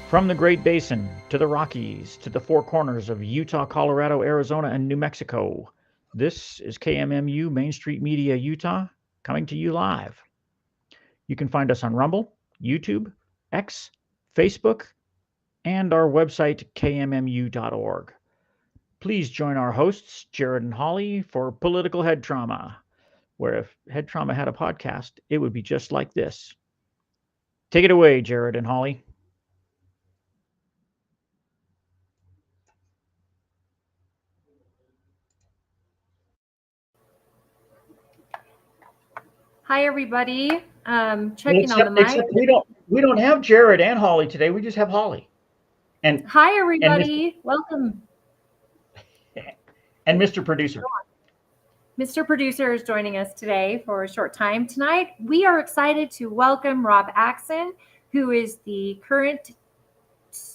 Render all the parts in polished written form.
From the Great Basin to the Rockies to the four corners of Utah, Colorado, Arizona, and New Mexico, this is KMMU Main Street Media Utah coming to you live. You can find us on Rumble, YouTube, X, Facebook, and our website, kmmu.org. Please join our hosts, Jared and Holly, for Political Head Trauma, where if Head Trauma had a podcast, it would be just like this. Take it away, Jared and Holly. Hi, everybody. Checking on the mic. Except we don't have Jared and Holly today. We just have Holly. And hi, everybody. Welcome. And Mr. Producer. Mr. Producer is joining us today for a short time tonight. We are excited to welcome Rob Axson, who is the current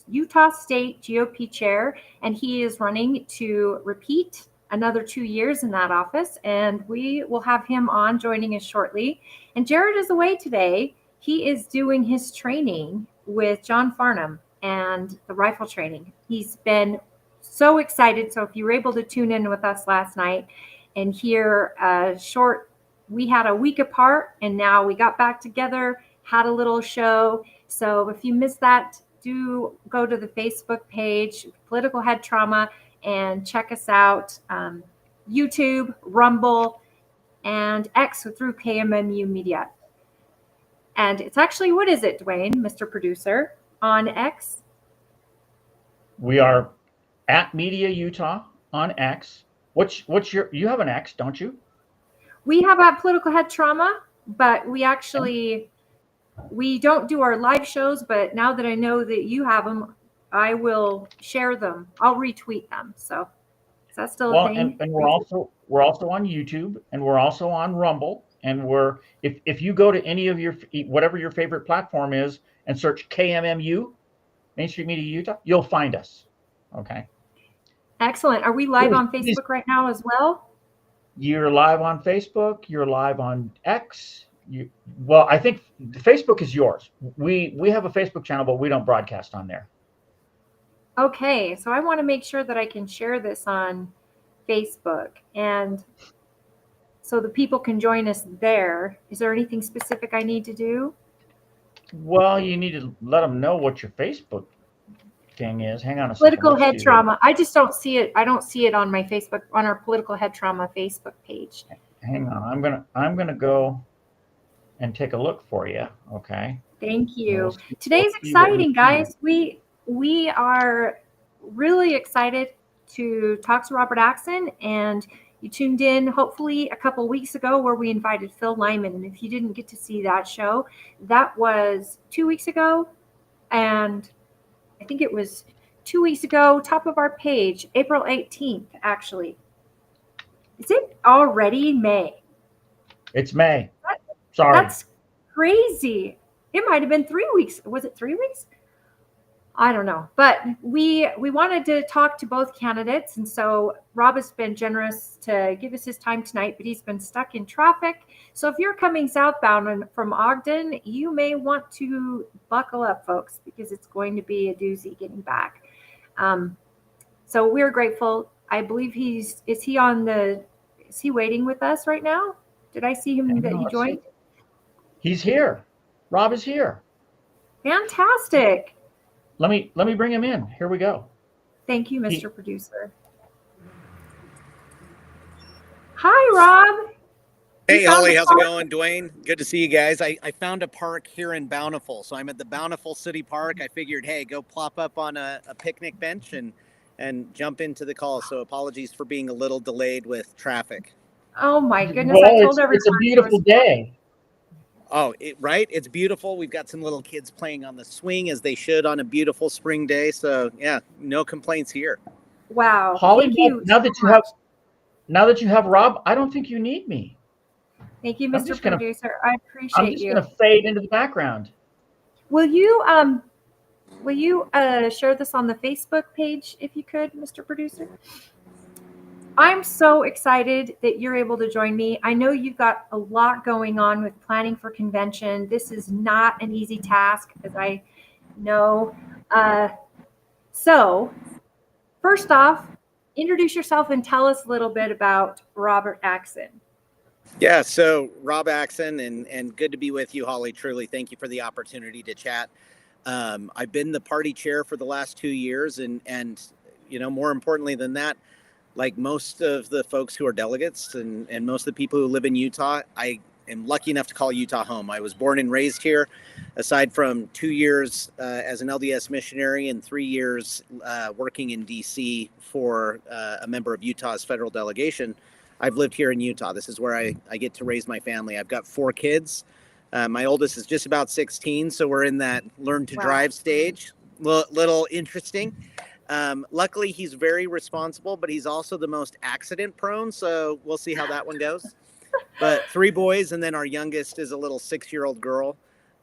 Utah State GOP chair, and he is running to repeat another 2 years in that office, and we will have him on joining us shortly. And Jared is away today. He is doing his training with John Farnham and the rifle training. He's been so excited. So if you were able to tune in with us last night and hear a short, we had a week apart and now we got back together, had a little show. So if you missed that, do go to the Facebook page, Political Head Trauma, and check us out. YouTube, Rumble, and X through KMMU Media. And it's actually, what is it, Dwayne, Mr. Producer, on X? We are at Media Utah on X. What's your, you have an X, don't you? We have a Political Head Trauma, but we actually, we don't do our live shows, but now that I know that you have them, I will share them. I'll retweet them. So is that still a thing? And we're also on YouTube, and we're also on Rumble, and we're if you go to any of your whatever your favorite platform is and search KMMU, Main Street Media Utah, you'll find us. Okay. Excellent. Are we live on Facebook right now as well? You're live on Facebook. You're live on X. Well, I think Facebook is yours. We have a Facebook channel, but we don't broadcast on there. Okay, so I want to make sure that I can share this on Facebook, and so the people can join us there. Is there anything specific I need to do? Well, you need to let them know what your Facebook thing is. Hang on a second. Political Head Trauma. I just don't see it. I don't see it on my Facebook, on our Political Head Trauma Facebook page. Hang on. I'm gonna go and take a look for you. Okay. Thank you. Today's exciting, guys. We are really excited to talk to Robert Axson, and you tuned in hopefully a couple weeks ago where we invited Phil Lyman. And if you didn't get to see that show, that was 2 weeks ago. And I think it was 2 weeks ago, top of our page, April 18th, actually. Is it already May? It's May. Sorry. That's crazy. It might have been 3 weeks. Was it 3 weeks? I don't know, but we wanted to talk to both candidates, and so Rob has been generous to give us his time tonight, but he's been stuck in traffic. So if you're coming southbound from Ogden, you may want to buckle up, folks, because it's going to be a doozy getting back. So we're grateful. I believe is he waiting with us right now? Did I see him that he joined? He's here. Rob is here. Fantastic. Let me bring him in. Here we go. Thank you, Mr. Producer. Hi, Rob. Hey, Holly. How's it going? Dwayne, good to see you guys. I found a park here in Bountiful. So I'm at the Bountiful City Park. I figured, hey, go plop up on a picnic bench and jump into the call. So apologies for being a little delayed with traffic. Oh, my goodness. Well, I told everyone. It's a beautiful day. Oh, right? It's beautiful. We've got some little kids playing on the swing as they should on a beautiful spring day. So, yeah, no complaints here. Wow. Holly, now that you have Rob, I don't think you need me. Thank you, Mr. Producer. I appreciate you. I'm just going to fade into the background. Will you share this on the Facebook page if you could, Mr. Producer? I'm so excited that you're able to join me. I know you've got a lot going on with planning for convention. This is not an easy task, as I know. So, first off, introduce yourself and tell us a little bit about Robert Axon. Yeah, so Rob Axon, and good to be with you, Holly. Truly, thank you for the opportunity to chat. I've been the party chair for the last 2 years, and more importantly than that, like most of the folks who are delegates and most of the people who live in Utah, I am lucky enough to call Utah home. I was born and raised here, aside from 2 years as an LDS missionary and 3 years working in DC for a member of Utah's federal delegation. I've lived here in Utah. This is where I get to raise my family. I've got 4 kids. My oldest is just about 16, so we're in that learn to drive stage. Little interesting. Luckily, he's very responsible, but he's also the most accident prone. So we'll see how that one goes. But 3 boys, and then our youngest is a little 6-year-old girl.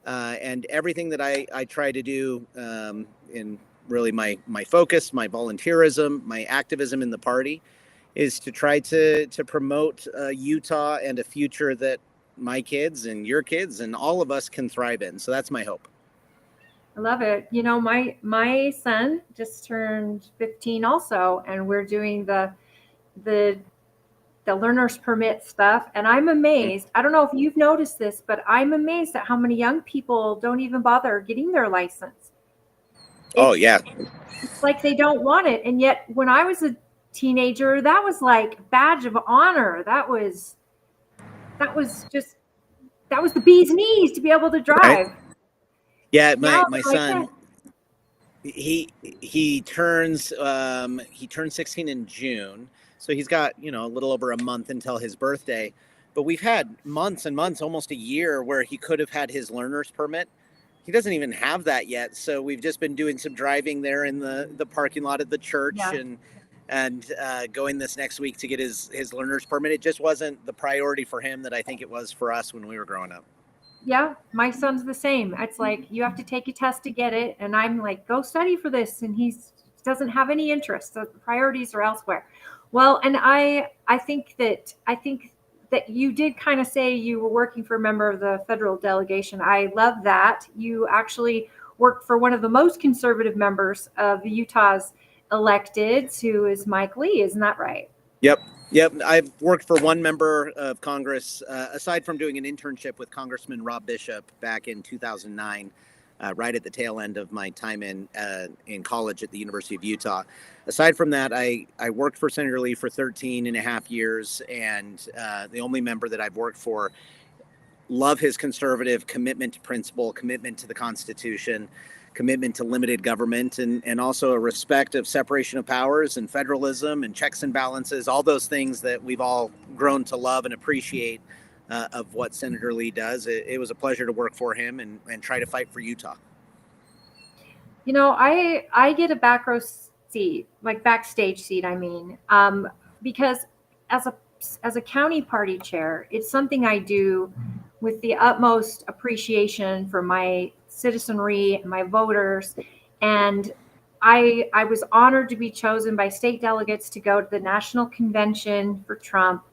And everything that I try to do in really my focus, my volunteerism, my activism in the party is to try to promote Utah and a future that my kids and your kids and all of us can thrive in. So that's my hope. I love it. My son just turned 15 also, and we're doing the learner's permit stuff. And I'm amazed. I don't know if you've noticed this, but I'm amazed at how many young people don't even bother getting their license. It's like they don't want it. And yet when I was a teenager, that was like badge of honor. That was the bee's knees to be able to drive. Right? Yeah, my son, he turns 16 in June, so he's got a little over a month until his birthday. But we've had months and months, almost a year, where he could have had his learner's permit. He doesn't even have that yet, so we've just been doing some driving there in the parking lot of the church, and going this next week to get his learner's permit. It just wasn't the priority for him that I think it was for us when we were growing up. Yeah, my son's the same. It's like you have to take a test to get it, and I'm like, go study for this, and he doesn't have any interest. So the priorities are elsewhere. Well, and I think that you did kind of say you were working for a member of the federal delegation. I love that. You actually worked for one of the most conservative members of Utah's electeds, who is Mike Lee. Isn't that right? Yep. I've worked for one member of Congress, aside from doing an internship with Congressman Rob Bishop back in 2009, right at the tail end of my time in college at the University of Utah. Aside from that, I worked for Senator Lee for 13 and a half years, and the only member that I've worked for. Love his conservative commitment to principle, commitment to the Constitution, commitment to limited government, and also a respect of separation of powers and federalism and checks and balances, all those things that we've all grown to love and appreciate of what Senator Lee does. It was a pleasure to work for him and try to fight for Utah. I get a back row seat, like backstage seat, because as a county party chair, it's something I do with the utmost appreciation for my citizenry and my voters. And I was honored to be chosen by state delegates to go to the national convention for Trump.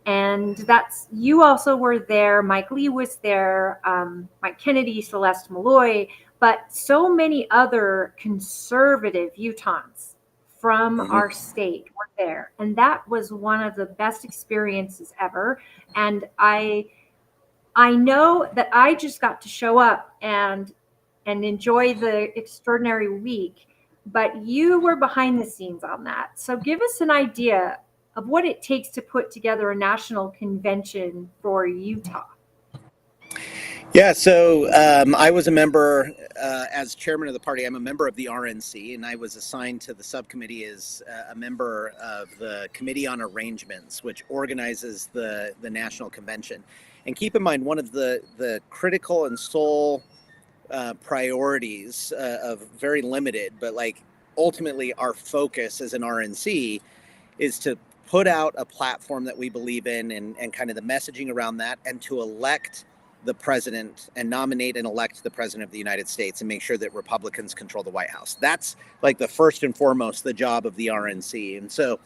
And you also were there. Mike Lee was there, Mike Kennedy, Celeste Malloy, but so many other conservative Utahns from our state were there. And that was one of the best experiences ever. And I know that I just got to show up and enjoy the extraordinary week, but you were behind the scenes on that. So give us an idea of what it takes to put together a national convention for Utah. Yeah, so I was a member, as chairman of the party, I'm a member of the RNC, and I was assigned to the subcommittee as a member of the Committee on Arrangements, which organizes the national convention. And keep in mind, one of the critical and sole priorities of very limited, but like ultimately our focus as an RNC is to put out a platform that we believe in and kind of the messaging around that, and to elect the president and nominate and elect the president of the United States and make sure that Republicans control the White House. That's like the first and foremost the job of the RNC. And so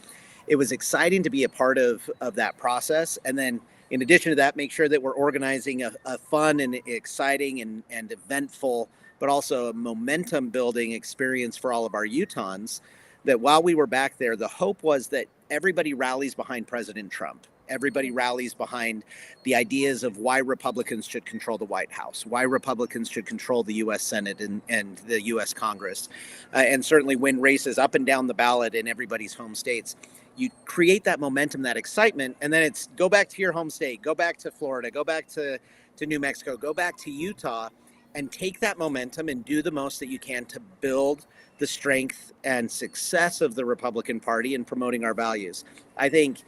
it was exciting to be a part of that process. And then in addition to that, make sure that we're organizing a fun and exciting and eventful, but also a momentum building experience for all of our Utahns. That while we were back there, the hope was that everybody rallies behind President Trump. Everybody rallies behind the ideas of why Republicans should control the White House, why Republicans should control the U.S. Senate and the U.S. Congress, and certainly win races up and down the ballot in everybody's home states. You create that momentum, that excitement, and then it's go back to your home state, go back to Florida, go back to New Mexico, go back to Utah, and take that momentum and do the most that you can to build the strength and success of the Republican Party in promoting our values. I think,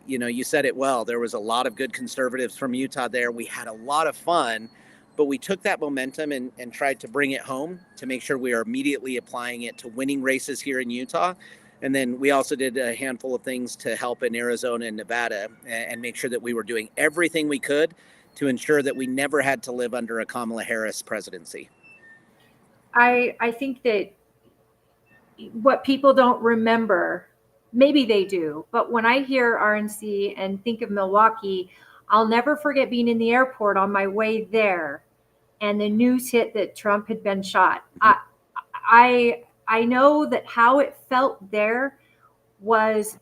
you said it well. There was a lot of good conservatives from Utah there. We had a lot of fun, but we took that momentum and tried to bring it home to make sure we are immediately applying it to winning races here in Utah. And then we also did a handful of things to help in Arizona and Nevada and make sure that we were doing everything we could to ensure that we never had to live under a Kamala Harris presidency. I think that what people don't remember, maybe they do, but when I hear RNC and think of Milwaukee, I'll never forget being in the airport on my way there and the news hit that Trump had been shot. Mm-hmm. I know that how it felt there was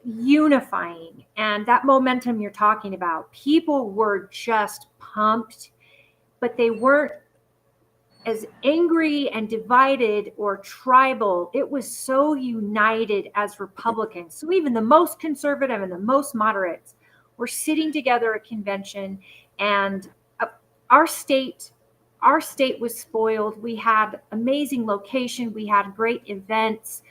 unifying, and that momentum you're talking about, people were just pumped, but they weren't as angry and divided or tribal. It was so united as Republicans. So even the most conservative and the most moderates were sitting together at convention, and our state was spoiled. We had amazing location. We had great events.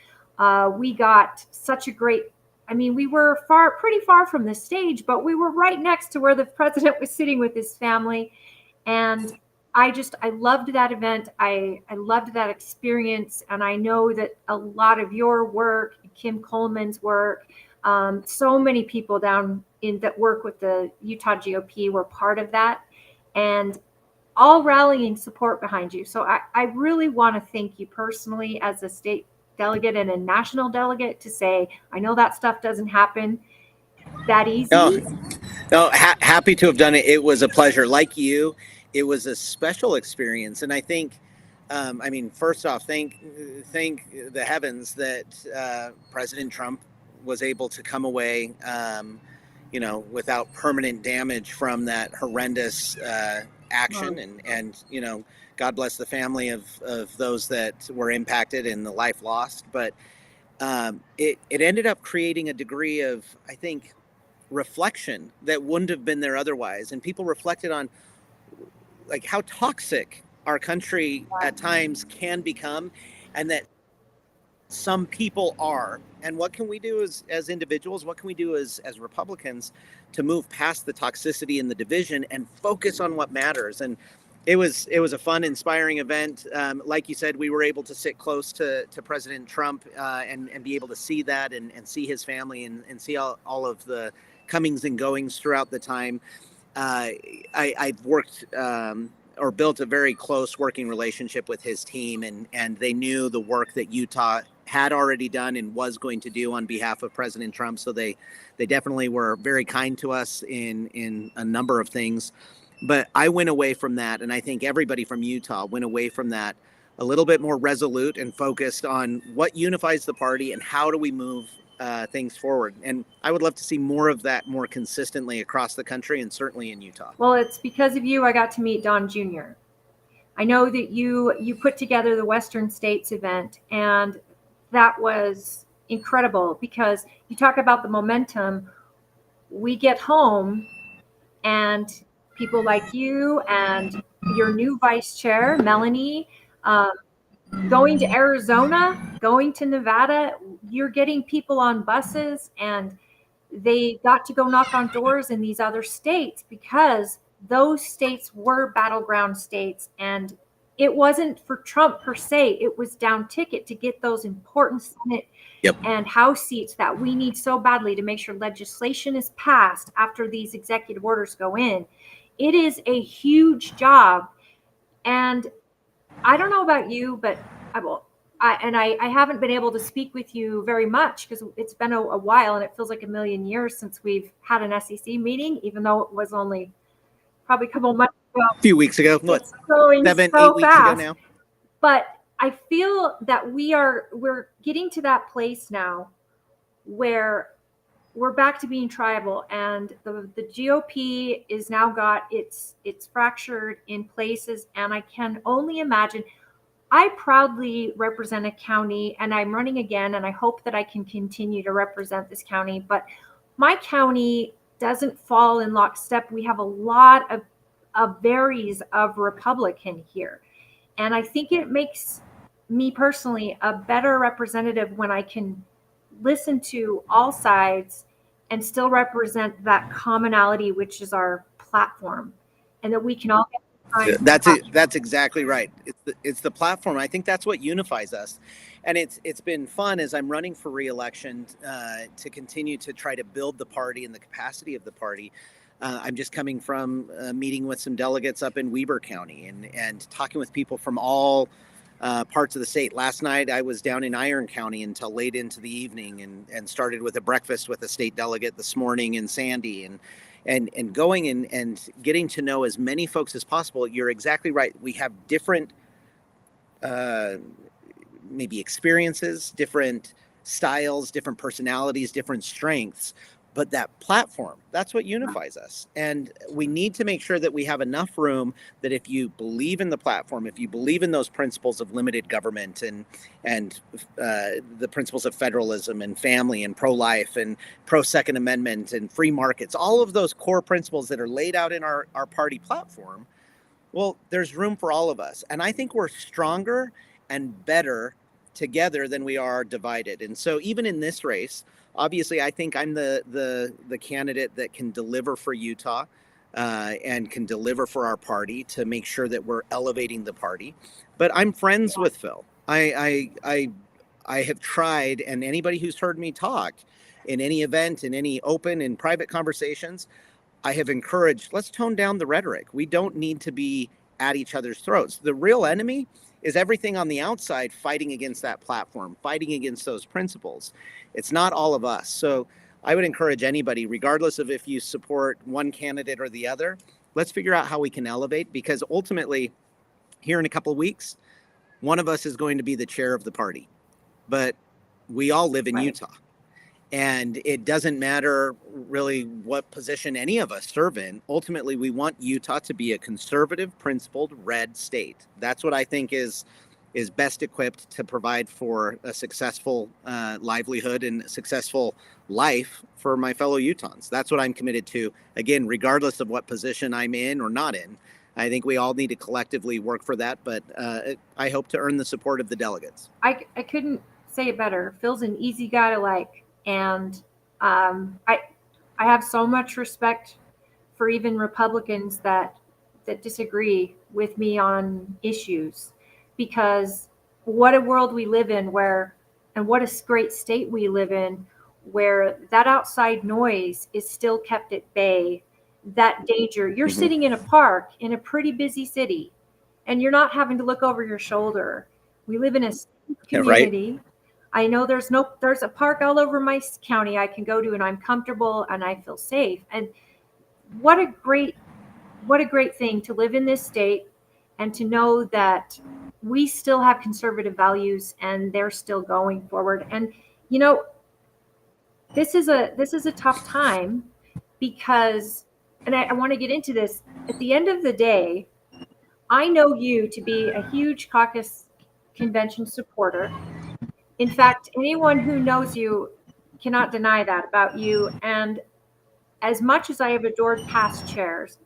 We got such a great, we were pretty far from the stage, but we were right next to where the president was sitting with his family. And I loved that event. I loved that experience. And I know that a lot of your work, Kim Coleman's work, so many people down in that work with the Utah GOP were part of that, and all rallying support behind you. So I really want to thank you personally as a state delegate and a national delegate to say, I know that stuff doesn't happen that easy. No, happy to have done it. It was a pleasure. Like you, it was a special experience. And I think, first off, thank the heavens that President Trump was able to come away, without permanent damage from that horrendous action. And God bless the family of those that were impacted and the life lost. But it ended up creating a degree of, I think, reflection that wouldn't have been there otherwise. And people reflected on like how toxic our country at times can become, and that some people are. And what can we do as individuals? What can we do as Republicans to move past the toxicity and the division and focus on what matters? And it was a fun, inspiring event. Like you said, we were able to sit close to President Trump and be able to see that and see his family and see all of the comings and goings throughout the time. I've worked or built a very close working relationship with his team, and they knew the work that Utah had already done and was going to do on behalf of President Trump. So they definitely were very kind to us in a number of things. But I went away from that, and I think everybody from Utah went away from that a little bit more resolute and focused on what unifies the party and how do we move things forward. And I would love to see more of that more consistently across the country and certainly in Utah. Well, it's because of you I got to meet Don Jr. I know that you put together the Western States event, and that was incredible because you talk about the momentum. We get home and people like you and your new vice chair, Melanie, going to Arizona, going to Nevada, you're getting people on buses, and they got to go knock on doors in these other states because those states were battleground states. And it wasn't for Trump per se. It was down ticket to get those important Senate and House seats that we need so badly to make sure legislation is passed after these executive orders go in. It is a huge job. And I don't know about you, but I haven't been able to speak with you very much because it's been a while, and it feels like a million years since we've had an SEC meeting, even though it was only probably a couple months ago. A few weeks ago, what? It's going 7, so 8 weeks ago fast. now. But I feel that we're getting to that place now where we're back to being tribal, and the GOP is now got it's fractured in places, and I can only imagine. I proudly represent a county, and I'm running again, and I hope that I can continue to represent this county, but my county doesn't fall in lockstep. We have a lot of varies of Republican here. And I think it makes me personally a better representative when I can listen to all sides and still represent that commonality, which is our platform, and that we can all get behind. That's exactly right. It's the platform. I think that's what unifies us, and it's been fun as I'm running for re-election to continue to try to build the party and the capacity of the party. I'm just coming from a meeting with some delegates up in Weber County and talking with people from all parts of the state. Last night I was down in Iron County until late into the evening and started with a breakfast with a state delegate this morning in Sandy and going and getting to know as many folks as possible. You're exactly right. We have different maybe experiences, different styles, different personalities, different strengths, but that platform, that's what unifies us. And we need to make sure that we have enough room that if you believe in the platform, if you believe in those principles of limited government and the principles of federalism and family and pro-life and pro-Second Amendment and free markets, all of those core principles that are laid out in our party platform, well, there's room for all of us. And I think we're stronger and better together than we are divided. And so even in this race, obviously, I think I'm the candidate that can deliver for Utah and can deliver for our party to make sure that we're elevating the party. But I'm friends with Phil. I have tried, and anybody who's heard me talk in any event, in any open and private conversations, I have encouraged, let's tone down the rhetoric. We don't need to be at each other's throats. The real enemy is everything on the outside fighting against that platform, fighting against those principles. It's not all of us. So I would encourage anybody, regardless of if you support one candidate or the other, let's figure out how we can elevate, because ultimately, here in a couple of weeks, one of us is going to be the chair of the party. But we all live in Utah. And it doesn't matter really what position any of us serve in. Ultimately, we want Utah to be a conservative, principled, red state. That's what I think is best equipped to provide for a successful livelihood and successful life for my fellow Utahns. That's what I'm committed to. Again, regardless of what position I'm in or not in, I think we all need to collectively work for that. But I hope to earn the support of the delegates. I couldn't say it better. Phil's an easy guy to like. And I have so much respect for even Republicans that disagree with me on issues, because what a world we live in and what a great state we live in, where that outside noise is still kept at bay, that danger. You're sitting in a park in a pretty busy city, and you're not having to look over your shoulder. We live in a community. Yeah, right. I know there's a park all over my county I can go to, and I'm comfortable and I feel safe. And what a great thing to live in this state and to know that we still have conservative values and they're still going forward. And this is a tough time because, and I want to get into this, at the end of the day, I know you to be a huge caucus convention supporter. In fact, anyone who knows you cannot deny that about you. And as much as I have adored past chairs,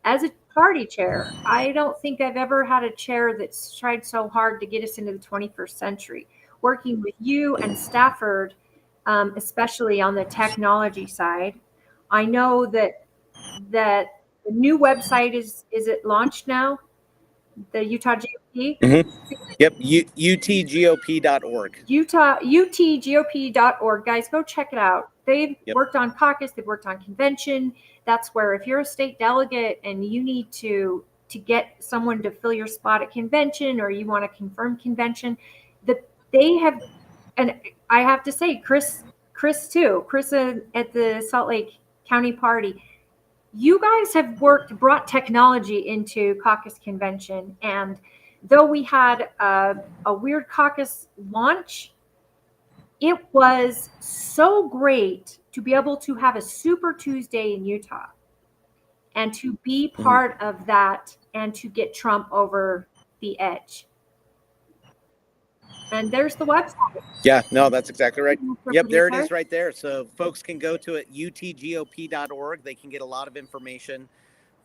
as a party chair, I don't think I've ever had a chair that's tried so hard to get us into the 21st century. Working with you and Stafford, especially on the technology side, I know that the new website is it launched now? The Utah GOP? Mm-hmm. Yep, utgop.org. utgop.org. Guys, go check it out. They've worked on caucus, they've worked on convention. That's where if you're a state delegate and you need to get someone to fill your spot at convention, or you want to confirm convention, they have, and I have to say, Chris at the Salt Lake County Party, you guys have brought technology into caucus convention. And though we had a weird caucus launch, it was so great to be able to have a Super Tuesday in Utah and to be part of that and to get Trump over the edge. And there's the website. Yeah, no, that's exactly right. Yep, there it Producer. is right there. So folks can go to it, utgop.org. They can get a lot of information.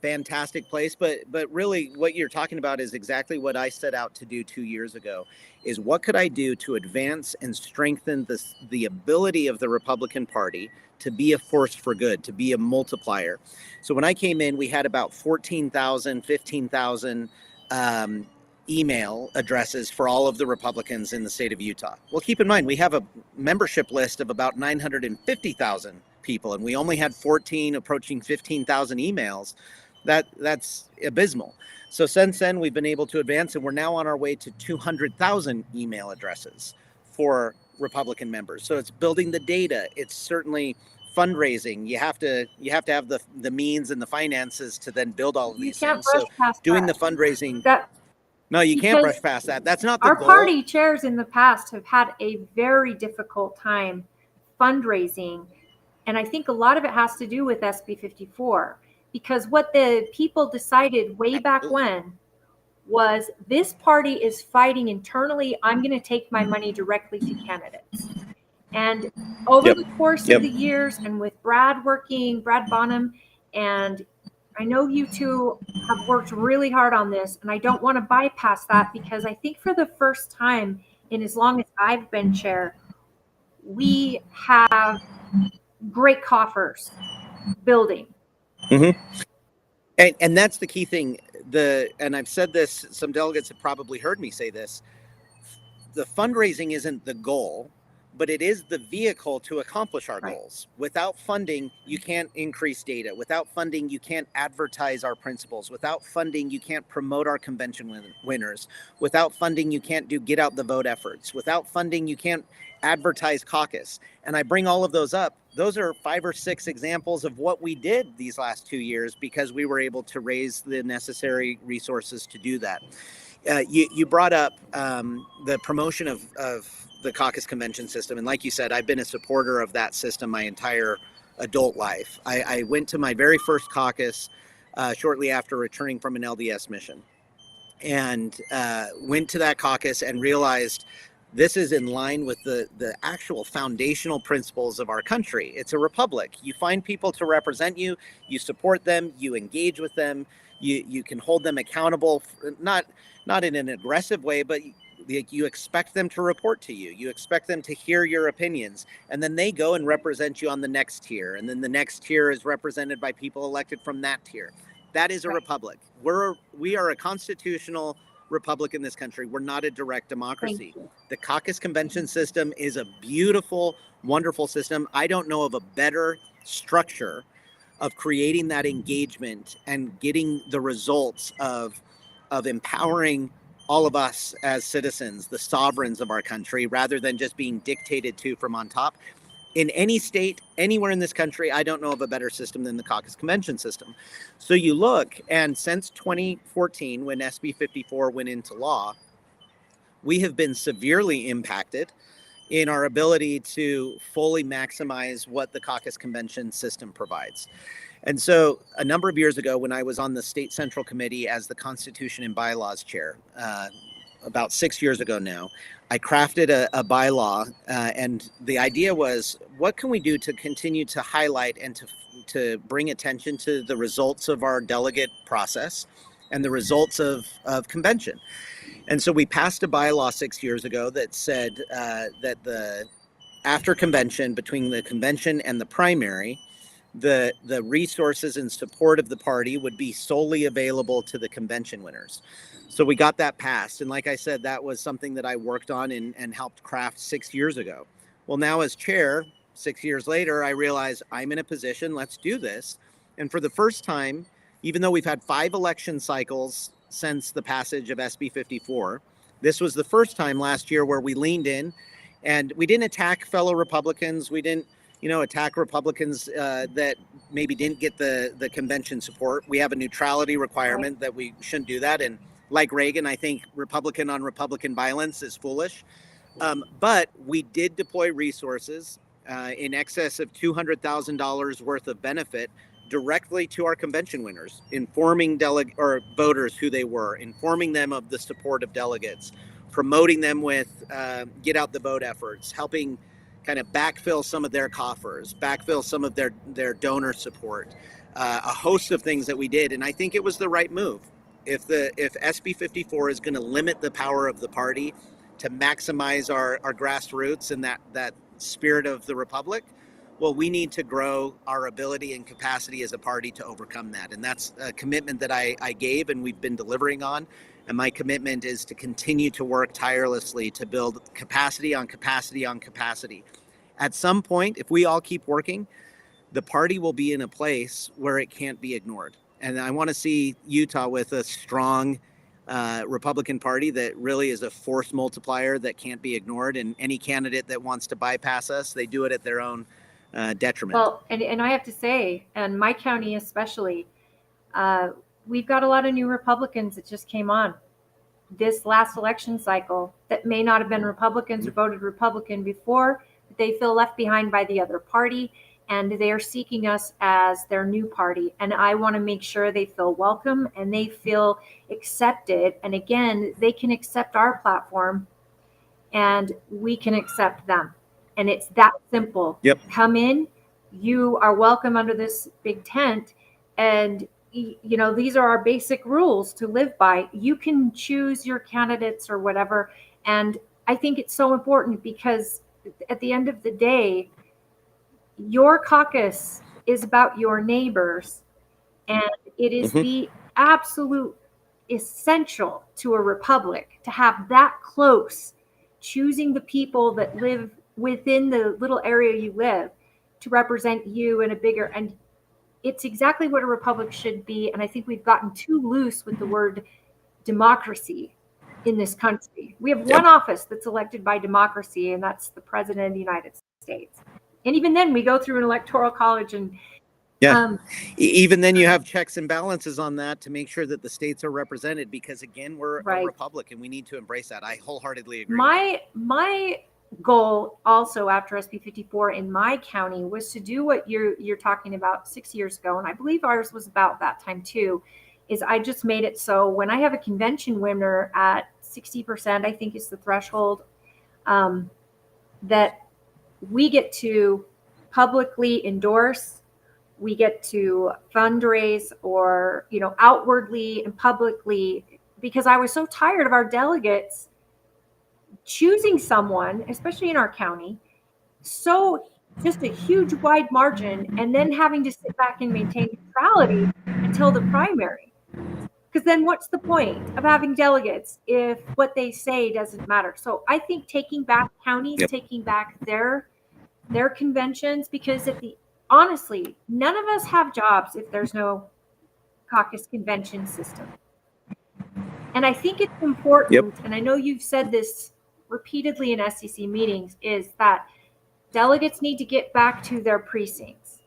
Fantastic place. But really what you're talking about is exactly what I set out to do 2 years ago, is what could I do to advance and strengthen the ability of the Republican Party to be a force for good, to be a multiplier. So when I came in, we had about 14,000, 15,000 email addresses for all of the Republicans in the state of Utah. Well, keep in mind, we have a membership list of about 950,000 people, and we only had 14, approaching 15,000 emails. That's abysmal. So since then, we've been able to advance, and we're now on our way to 200,000 email addresses for Republican members. So it's building the data. It's certainly fundraising. You have to have the means and the finances to then build all of these things. So doing the fundraising. No, you can't brush past that. That's not the our goal. party chairs in the past have had a very difficult time fundraising. And I think a lot of it has to do with SB 54, because what the people decided way back when was this party is fighting internally. I'm going to take my money directly to candidates. And over the course of the years, and with Brad Bonham, and I know you two have worked really hard on this, and I don't want to bypass that, because I think for the first time in as long as I've been chair, we have great coffers building. Mm-hmm. And that's the key thing. And I've said this, some delegates have probably heard me say this, the fundraising isn't the goal, but it is the vehicle to accomplish our goals. Without funding, you can't increase data. Without funding, you can't advertise our principles. Without funding, you can't promote our convention winners. Without funding, you can't do get out the vote efforts. Without funding, you can't advertise caucus. And I bring all of those up. Those are 5 or 6 examples of what we did these last 2 years because we were able to raise the necessary resources to do that. You brought up the promotion of the caucus convention system. And like you said, I've been a supporter of that system my entire adult life. I went to my very first caucus shortly after returning from an LDS mission, and went to that caucus and realized this is in line with the actual foundational principles of our country. It's a republic. You find people to represent you, you support them, you engage with them, you can hold them accountable, not in an aggressive way, but you expect them to report to you. You expect them to hear your opinions, and then they go and represent you on the next tier, and then the next tier is represented by people elected from that tier. That is a republic. We are a constitutional republic in this country. We're not a direct democracy. The caucus convention system is a beautiful, wonderful system. I don't know of a better structure of creating that engagement and getting the results of empowering all of us as citizens, the sovereigns of our country, rather than just being dictated to from on top. In any state, anywhere in this country, I don't know of a better system than the caucus convention system. So you look, and since 2014, when SB 54 went into law, we have been severely impacted in our ability to fully maximize what the caucus convention system provides. And so a number of years ago, when I was on the State Central Committee as the Constitution and Bylaws Chair, about 6 years ago now, I crafted a bylaw, and the idea was, what can we do to continue to highlight and to bring attention to the results of our delegate process and the results of convention? And so we passed a bylaw 6 years ago that said that after convention, between the convention and the primary, the resources and support of the party would be solely available to the convention winners. So we got that passed. And like I said, that was something that I worked on and helped craft 6 years ago. Well, now as chair, 6 years later, I realize I'm in a position, let's do this. And for the first time, even though we've had 5 election cycles since the passage of SB 54, This was the first time last year where we leaned in, and we didn't attack fellow Republicans. We didn't, attack Republicans that maybe didn't get the convention support. We have a neutrality requirement that we shouldn't do that. And like Reagan, I think Republican on Republican violence is foolish. But we did deploy resources in excess of $200,000 worth of benefit directly to our convention winners, informing voters who they were, informing them of the support of delegates, promoting them with get out the vote efforts, helping kind of backfill some of their coffers, backfill some of their donor support, a host of things that we did. And I think it was the right move. If SB 54 is going to limit the power of the party to maximize our grassroots and that spirit of the republic, well, we need to grow our ability and capacity as a party to overcome that. And that's a commitment that I gave and we've been delivering on. And my commitment is to continue to work tirelessly to build capacity on capacity on capacity. At some point, if we all keep working, the party will be in a place where it can't be ignored. And I want to see Utah with a strong Republican Party that really is a force multiplier that can't be ignored. And any candidate that wants to bypass us, they do it at their own detriment. Well, and I have to say, and my county especially, we've got a lot of new Republicans that just came on this last election cycle that may not have been Republicans or voted Republican before, but they feel left behind by the other party, and they are seeking us as their new party. And I want to make sure they feel welcome and they feel accepted. And again, they can accept our platform and we can accept them. And it's that simple. Yep. Come in, you are welcome under this big tent. And, these are our basic rules to live by. You can choose your candidates or whatever. And I think it's so important because at the end of the day, your caucus is about your neighbors. And it is the absolute essential to a republic to have that close, choosing the people that live within the little area you live to represent you in a bigger, and it's exactly what a republic should be. And I think we've gotten too loose with the word democracy in this country. We have one office that's elected by democracy, and that's the president of the United States. And even then we go through an electoral college and even then you have checks and balances on that to make sure that the states are represented, because again, we're a republic and we need to embrace that. I wholeheartedly agree. My goal also after SB 54 in my county was to do what you're talking about 6 years ago, and I believe ours was about that time too, is I just made it so when I have a convention winner at 60%, I think is the threshold, that we get to publicly endorse, we get to fundraise or, outwardly and publicly, because I was so tired of our delegates choosing someone, especially in our county, so just a huge wide margin, and then having to sit back and maintain neutrality until the primary. Because then what's the point of having delegates if what they say doesn't matter? So I think taking back counties, taking back their conventions, because honestly, none of us have jobs if there's no caucus convention system. And I think it's important, and I know you've said this repeatedly in SEC meetings, is that delegates need to get back to their precincts.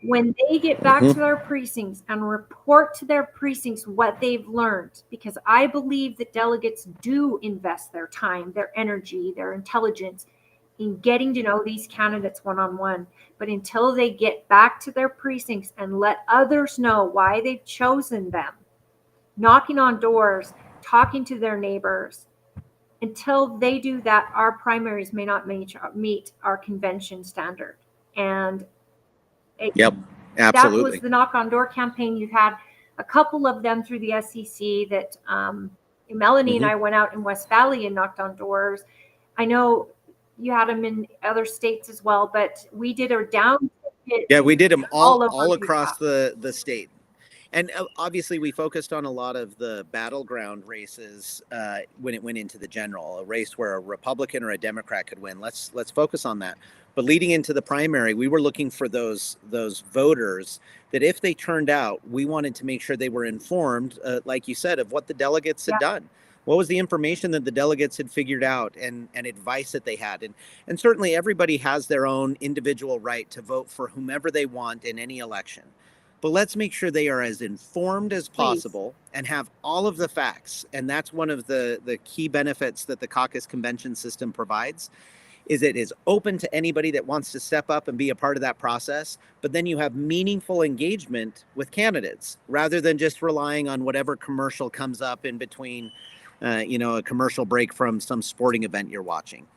When they get back to their precincts and report to their precincts what they've learned, because I believe that delegates do invest their time, their energy, their intelligence in getting to know these candidates one-on-one. But until they get back to their precincts and let others know why they've chosen them, knocking on doors, talking to their neighbors, until they do that, our primaries may not meet our convention standard. And absolutely. That was the knock on door campaign. You've had a couple of them through the SEC that Melanie and I went out in West Valley and knocked on doors. I know you had them in other states as well, but we did a down. We did them all across the state. And obviously, we focused on a lot of the battleground races when it went into the general, a race where a Republican or a Democrat could win. Let's focus on that. But leading into the primary, we were looking for those voters that if they turned out, we wanted to make sure they were informed, like you said, of what the delegates had done. What was the information that the delegates had figured out, and advice that they had? And certainly everybody has their own individual right to vote for whomever they want in any election. But let's make sure they are as informed as possible and have all of the facts. And that's one of the key benefits that the caucus convention system provides, is it is open to anybody that wants to step up and be a part of that process. But then you have meaningful engagement with candidates rather than just relying on whatever commercial comes up in between, a commercial break from some sporting event you're watching.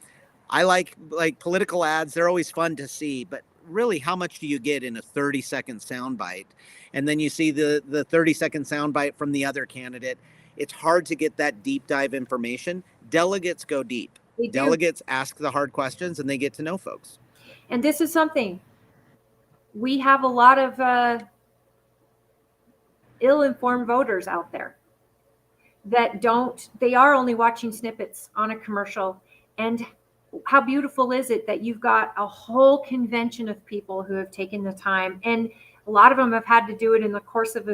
I like political ads. They're always fun to see, but really, how much do you get in a 30-second soundbite? And then you see the 30-second soundbite from the other candidate. It's hard to get that deep dive information. Delegates go deep. Delegates ask the hard questions, and they get to know folks. And this is something we have a lot of ill-informed voters out there that they are only watching snippets on a commercial. And how beautiful is it that you've got a whole convention of people who have taken the time, and a lot of them have had to do it in the course of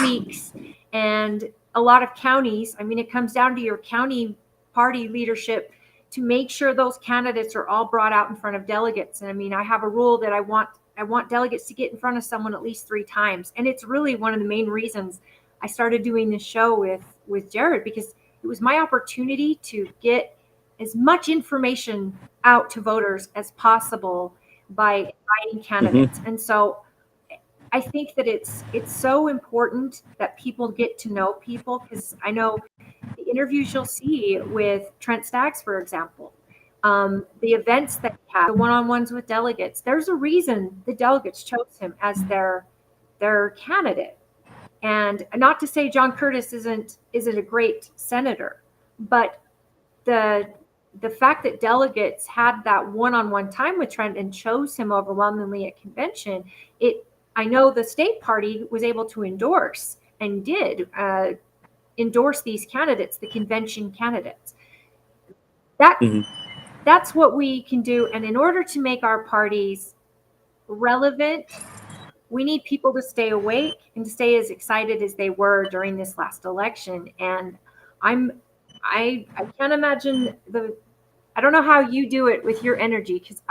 weeks. And a lot of counties, I mean, it comes down to your county party leadership to make sure those candidates are all brought out in front of delegates. And I mean, I have a rule that I want delegates to get in front of someone at least 3 times. And it's really one of the main reasons I started doing this show with Jared, because it was my opportunity to get as much information out to voters as possible by inviting candidates. Mm-hmm. And so I think that it's so important that people get to know people, because I know the interviews you'll see with Trent Staggs, for example, the events that he had, the one-on-ones with delegates, there's a reason the delegates chose him as their candidate. And not to say John Curtis isn't a great senator, but the fact that delegates had that one-on-one time with Trent and chose him overwhelmingly at convention, I know the state party was able to endorse and did endorse these candidates, the convention candidates. That's what we can do. And in order to make our parties relevant, we need people to stay awake and to stay as excited as they were during this last election. And I can't imagine I don't know how you do it with your energy, because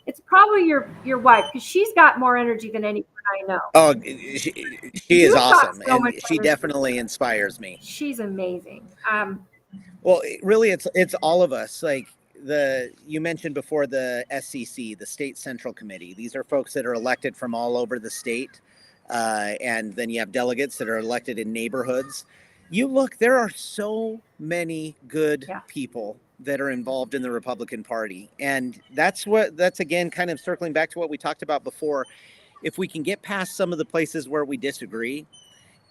it's probably your wife, because she's got more energy than anyone I know. Oh, she is awesome, and she definitely inspires me. She's amazing. Well, really, it's all of us. Like you mentioned before, the SCC, the State Central Committee. These are folks that are elected from all over the state, and then you have delegates that are elected in neighborhoods. You look, there are so many good people that are involved in the Republican Party. And that's again, kind of circling back to what we talked about before. If we can get past some of the places where we disagree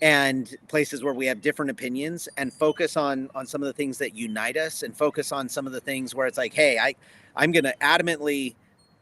and places where we have different opinions, and focus on some of the things that unite us, and focus on some of the things where it's like, hey, I'm going to adamantly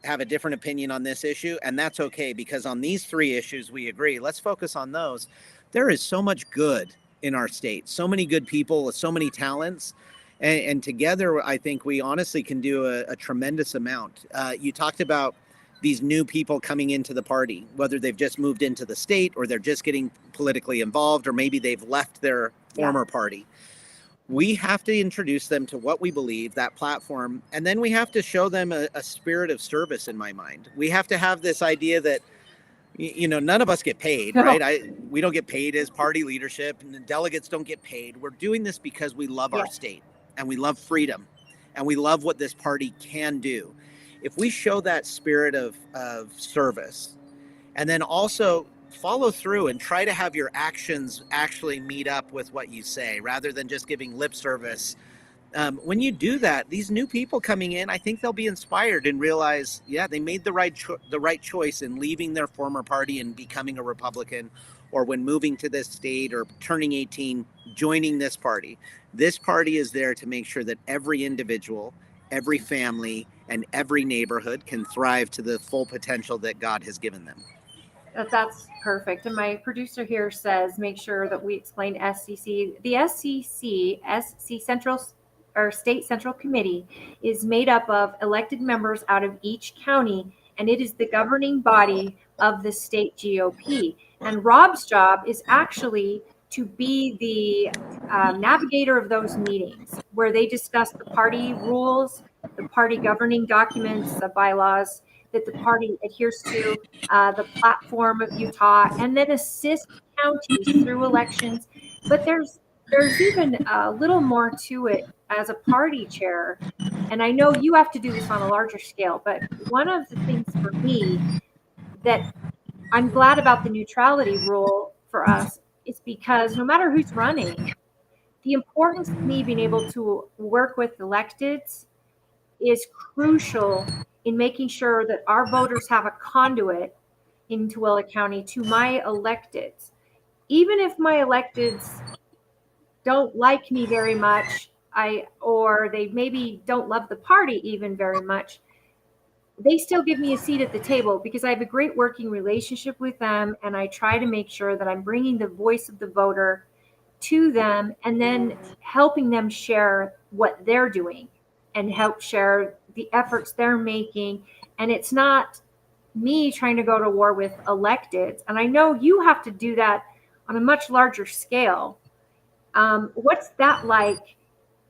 have a different opinion on this issue, and that's okay, because on these 3 issues we agree. Let's focus on those. There is so much good in our state, so many good people with so many talents, and together I think we honestly can do a tremendous amount. You talked about these new people coming into the party, whether they've just moved into the state, or they're just getting politically involved, or maybe they've left their former party. We have to introduce them to what we believe, that platform, and then we have to show them a spirit of service, in my mind. We have to have this idea that, none of us get paid, right? We don't get paid as party leadership, and the delegates don't get paid. We're doing this because we love our state, and we love freedom, and we love what this party can do. If we show that spirit of service, and then also follow through and try to have your actions actually meet up with what you say, rather than just giving lip service. When you do that, these new people coming in, I think they'll be inspired and realize, they made the right choice in leaving their former party and becoming a Republican, or when moving to this state or turning 18, joining this party. This party is there to make sure that every individual, every family, and every neighborhood can thrive to the full potential that God has given them. That's perfect. And my producer here says, make sure that we explain SCC. The SC Central or State Central Committee is made up of elected members out of each county, and it is the governing body of the state GOP. And Rob's job is actually to be the navigator of those meetings where they discuss the party rules, the party governing documents, the bylaws that the party adheres to, the platform of Utah, and then assist counties through elections. But there's even a little more to it as a party chair. And I know you have to do this on a larger scale, but one of the things for me that I'm glad about the neutrality rule for us is because no matter who's running, the importance of me being able to work with electeds is crucial in making sure that our voters have a conduit in Tooele County to my electeds. Even if my electeds don't like me very much, or they maybe don't love the party even very much, they still give me a seat at the table because I have a great working relationship with them, and I try to make sure that I'm bringing the voice of the voter to them and then helping them share what they're doing and help share the efforts they're making. And it's not me trying to go to war with electeds. And I know you have to do that on a much larger scale. What's that like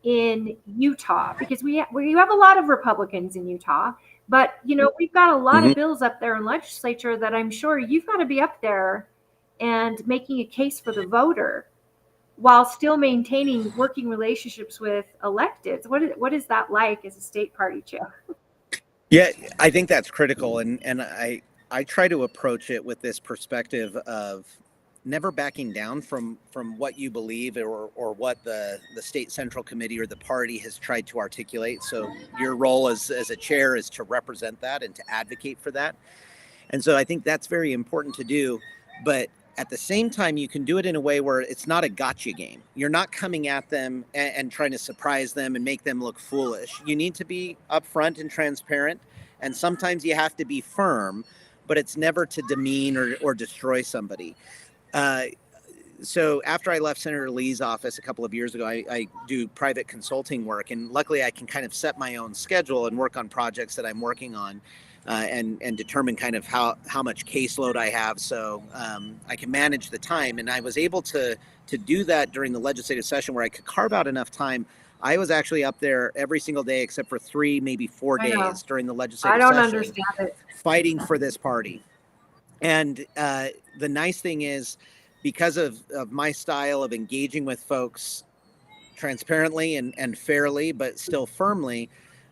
in Utah? Because we have a lot of Republicans in Utah, but we've got a lot of bills up there in legislature that I'm sure you've got to be up there and making a case for the voter while still maintaining working relationships with electeds. What is that like as a state party chair? Yeah, I think that's critical, and I try to approach it with this perspective of never backing down from what you believe or what the state central committee or the party has tried to articulate. So your role as a chair is to represent that and to advocate for that. And so I think that's very important to do. But at the same time, you can do it in a way where it's not a gotcha game. You're not coming at them and trying to surprise them and make them look foolish. You need to be upfront and transparent. And sometimes you have to be firm, but it's never to demean or destroy somebody. So after I left Senator Lee's office a couple of years ago, I do private consulting work, and luckily I can kind of set my own schedule and work on projects that I'm working on, and determine kind of how much caseload I have, so I can manage the time. And I was able to do that during the legislative session where I could carve out enough time. I was actually up there every single day except for 3, maybe 4 days during the legislative I don't session, understand it. fighting for this party. And the nice thing is, because of my style of engaging with folks transparently and fairly, but still firmly,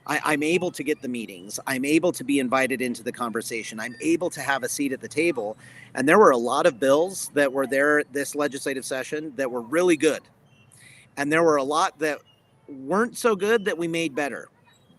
I'm able to get the meetings. I'm able to be invited into the conversation. I'm able to have a seat at the table. And there were a lot of bills that were there this legislative session that were really good. And there were a lot that weren't so good that we made better.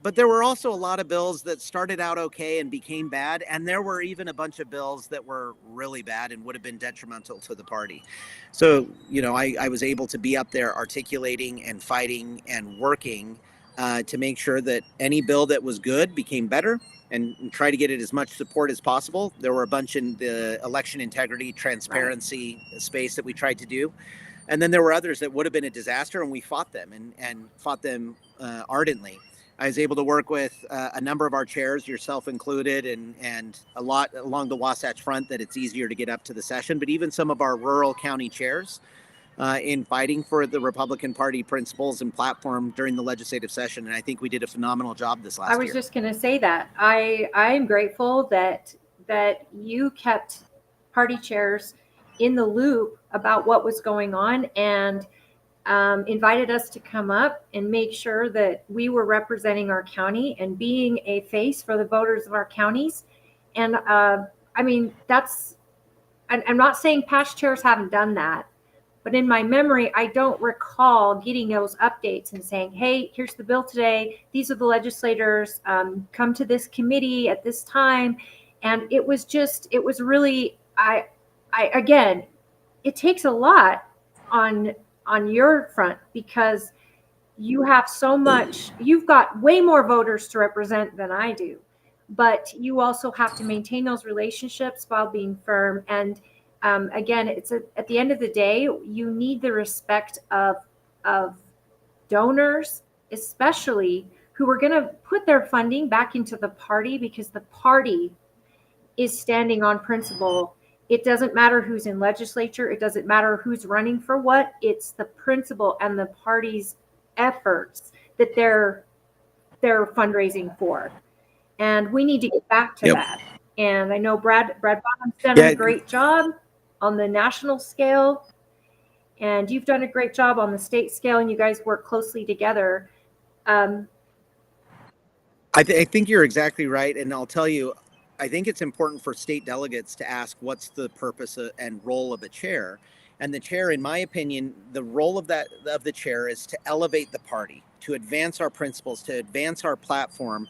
But there were also a lot of bills that started out okay and became bad. And there were even a bunch of bills that were really bad and would have been detrimental to the party. So, I was able to be up there articulating and fighting and working to make sure that any bill that was good became better, and try to get it as much support as possible. There were a bunch in the election integrity, transparency space that we tried to do. And then there were others that would have been a disaster, and we fought them and fought them ardently. I was able to work with a number of our chairs, yourself included, and a lot along the Wasatch Front, that it's easier to get up to the session, but even some of our rural county chairs in fighting for the Republican Party principles and platform during the legislative session. And I think we did a phenomenal job this last year. I was just going to say that. I'm grateful that you kept party chairs in the loop about what was going on, and invited us to come up and make sure that we were representing our county and being a face for the voters of our counties. And I'm not saying past chairs haven't done that, but in my memory, I don't recall getting those updates and saying, hey, here's the bill today. These are the legislators, come to this committee at this time. And it was really, again, it takes a lot on your front, because you have so much, you've got way more voters to represent than I do, but you also have to maintain those relationships while being firm. And again, at the end of the day, you need the respect of donors, especially who are going to put their funding back into the party, because the party is standing on principle It doesn't matter who's in legislature. It doesn't matter who's running for what. It's the principle and the party's efforts that they're fundraising for. And we need to get back to that. And I know Brad Bottom's done a great job on the national scale, and you've done a great job on the state scale, and you guys work closely together. I think you're exactly right. And I'll tell you, I think it's important for state delegates to ask what's the purpose and role of a chair. And the chair, in my opinion, the role of the chair is to elevate the party, to advance our principles, to advance our platform.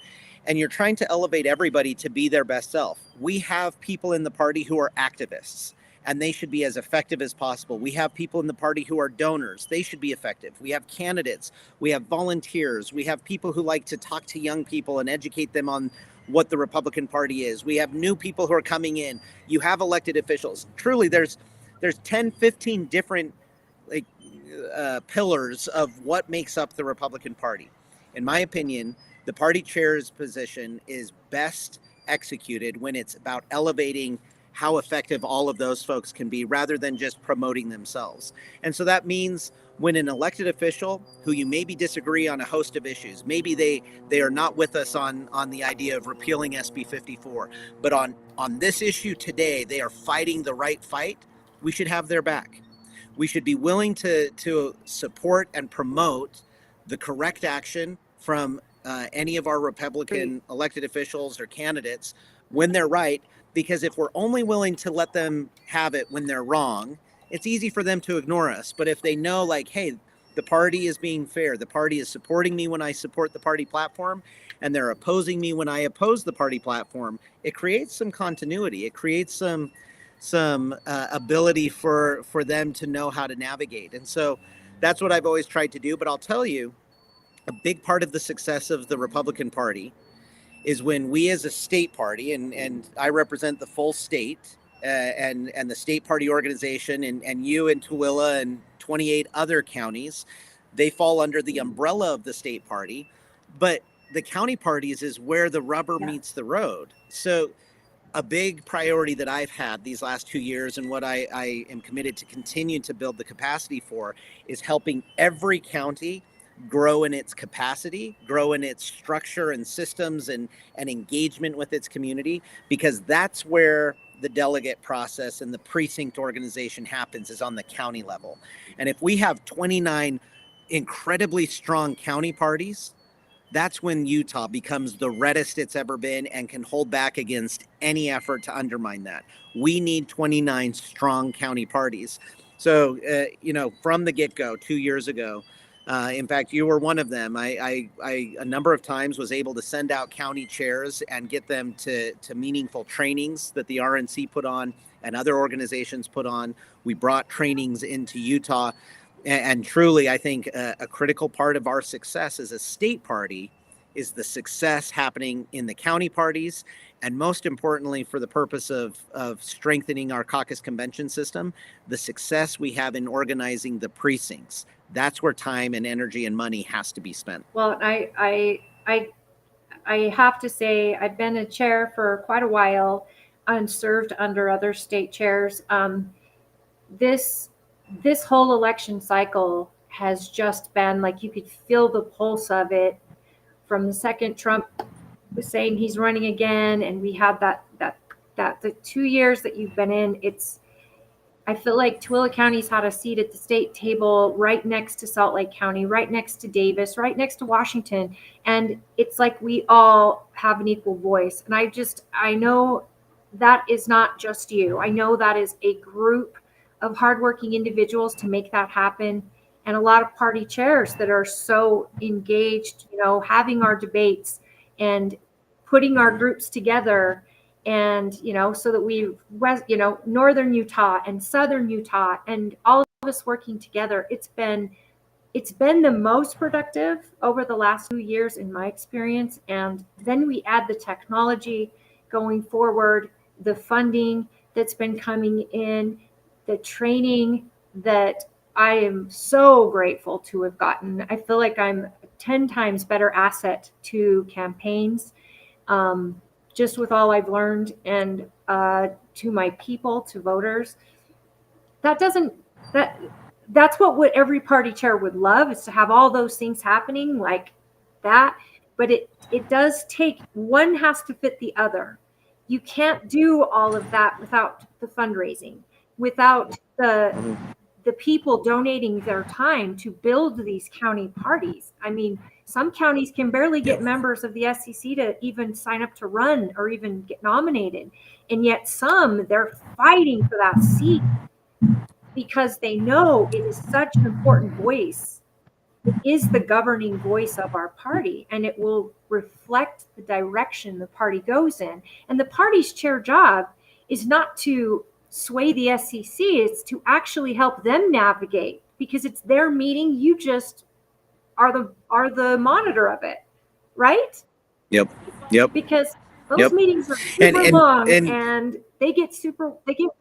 And you're trying to elevate everybody to be their best self. We have people in the party who are activists, and they should be as effective as possible. We have people in the party who are donors. They should be effective. We have candidates. We have volunteers. We have people who like to talk to young people and educate them on what the Republican Party is. We have new people who are coming in. You have elected officials. Truly, there's 10, 15 different pillars of what makes up the Republican Party. In my opinion, the party chair's position is best executed when it's about elevating how effective all of those folks can be rather than just promoting themselves. And so that means when an elected official who you maybe disagree on a host of issues, maybe they are not with us on the idea of repealing SB 54, but on this issue today, they are fighting the right fight, we should have their back. We should be willing to support and promote the correct action from any of our Republican elected officials or candidates when they're right, because if we're only willing to let them have it when they're wrong, it's easy for them to ignore us. But if they know, like, hey, the party is being fair, the party is supporting me when I support the party platform, and they're opposing me when I oppose the party platform, it creates some continuity. It creates some ability for them to know how to navigate. And so that's what I've always tried to do. But I'll tell you, a big part of the success of the Republican Party is when we as a state party, and I represent the full state and the state party organization, and you and Tooele and 28 other counties, they fall under the umbrella of the state party. But the county parties is where the rubber meets the road. So a big priority that I've had these last 2 years, and what I am committed to continue to build the capacity for, is helping every county grow in its capacity, grow in its structure and systems and engagement with its community, because that's where the delegate process and the precinct organization happens, is on the county level. And if we have 29 incredibly strong county parties, that's when Utah becomes the reddest it's ever been and can hold back against any effort to undermine that. We need 29 strong county parties. So, from the get-go 2 years ago, in fact, you were one of them. I a number of times was able to send out county chairs and get them to meaningful trainings that the RNC put on and other organizations put on. We brought trainings into Utah. And truly, I think a critical part of our success as a state party is the success happening in the county parties. And most importantly, for the purpose of strengthening our caucus convention system, the success we have in organizing the precincts. That's where time and energy and money has to be spent. Well, I have to say, I've been a chair for quite a while and served under other state chairs. This whole election cycle has just been like, you could feel the pulse of it from the second Trump was saying he's running again, and we had that the 2 years that you've been in, I feel like Tooele County's had a seat at the state table right next to Salt Lake County, right next to Davis, right next to Washington. And it's like we all have an equal voice. And I know that is not just you. I know that is a group of hardworking individuals to make that happen. And a lot of party chairs that are so engaged, having our debates and putting our groups together. And, so that we, Northern Utah and Southern Utah and all of us working together, it's been the most productive over the last 2 years in my experience. And then we add the technology going forward, the funding that's been coming in, the training that I am so grateful to have gotten. I feel like I'm a 10 times better asset to campaigns. Just with all I've learned. And to my people, to voters. That's what every party chair would love, is to have all those things happening like that. But it does take, one has to fit the other. You can't do all of that without the fundraising, without the people donating their time to build these county parties. I mean, some counties can barely get members of the SEC to even sign up to run or even get nominated. And yet some, they're fighting for that seat because they know it is such an important voice. It is the governing voice of our party, and it will reflect the direction the party goes in. And the party's chair job is not to sway the SEC, it's to actually help them navigate, because it's their meeting. You just are the monitor of it, right? Yep. Because those meetings are super long, and they get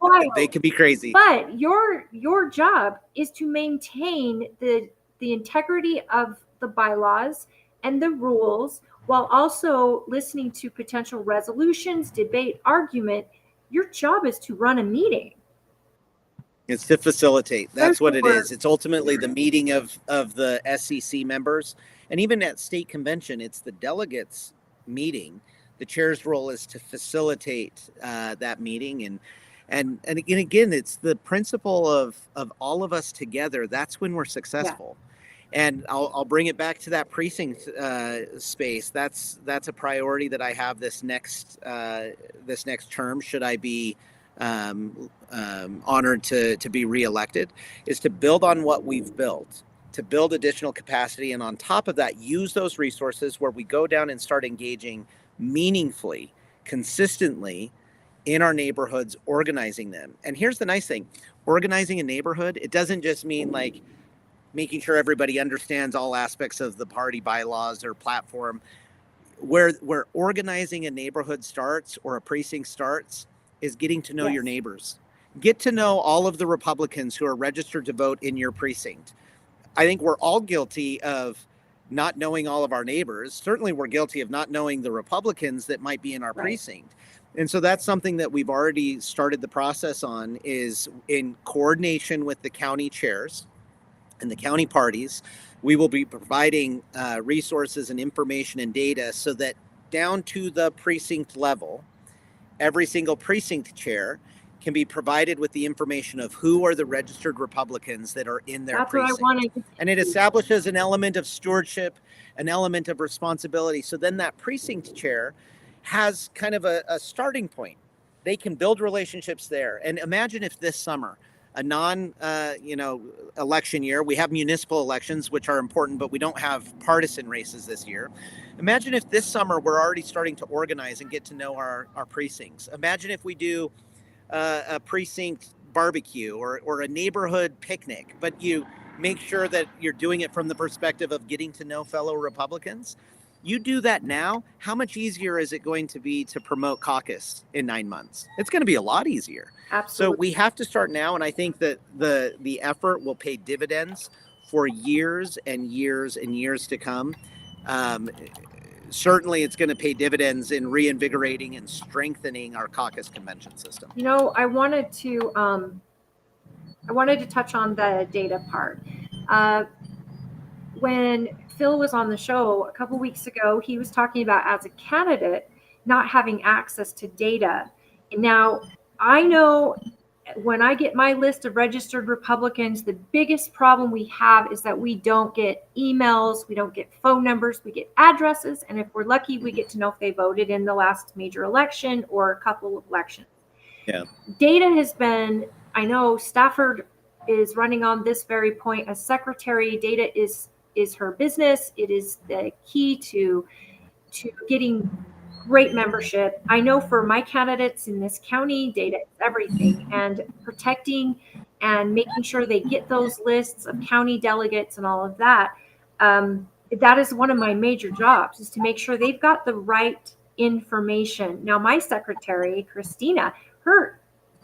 wild. They can be crazy. But your job is to maintain the integrity of the bylaws and the rules, while also listening to potential resolutions, debate, argument. Your job is to run a meeting. It's to facilitate. That's what it is. It's ultimately the meeting of the SEC members. And even at state convention, it's the delegates meeting. The chair's role is to facilitate that meeting. And again, it's the principle of all of us together. That's when we're successful. Yeah. And I'll bring it back to that precinct space. That's a priority that I have this next term, should I be honored to be reelected, is to build on what we've built, to build additional capacity, and on top of that, use those resources where we go down and start engaging meaningfully, consistently in our neighborhoods, organizing them. And here's the nice thing: organizing a neighborhood, it doesn't just mean like making sure everybody understands all aspects of the party bylaws or platform. Where organizing a neighborhood starts, or a precinct starts, is getting to know your neighbors. Get to know all of the Republicans who are registered to vote in your precinct. I think we're all guilty of not knowing all of our neighbors. Certainly we're guilty of not knowing the Republicans that might be in our precinct. And so that's something that we've already started the process on, is in coordination with the county chairs and the county parties. We will be providing resources and information and data so that down to the precinct level, every single precinct chair can be provided with the information of who are the registered Republicans that are in their precinct. And it establishes an element of stewardship, an element of responsibility. So then that precinct chair has kind of a starting point. They can build relationships there. And imagine if this summer, a election year, we have municipal elections, which are important, but we don't have partisan races this year. Imagine if this summer we're already starting to organize and get to know our precincts. Imagine if we do a precinct barbecue or a neighborhood picnic, but you make sure that you're doing it from the perspective of getting to know fellow Republicans. You do that now, how much easier is it going to be to promote caucus in 9 months? It's going to be a lot easier. Absolutely. So we have to start now, and I think that the effort will pay dividends for years and years and years to come. Certainly it's going to pay dividends in reinvigorating and strengthening our caucus convention system. I wanted to touch on the data part. When Phil was on the show a couple weeks ago, he was talking about, as a candidate, not having access to data. Now, I know when I get my list of registered Republicans, the biggest problem we have is that we don't get emails, we don't get phone numbers, we get addresses, and if we're lucky, we get to know if they voted in the last major election or a couple of elections. Yeah. Data has been, I know Stafford is running on this very point as secretary. Data is her business. It is the key to getting great membership. I know for my candidates in this county, data is everything, and protecting and making sure they get those lists of county delegates and all of that. That is one of my major jobs, is to make sure they've got the right information. Now, my secretary, Christina,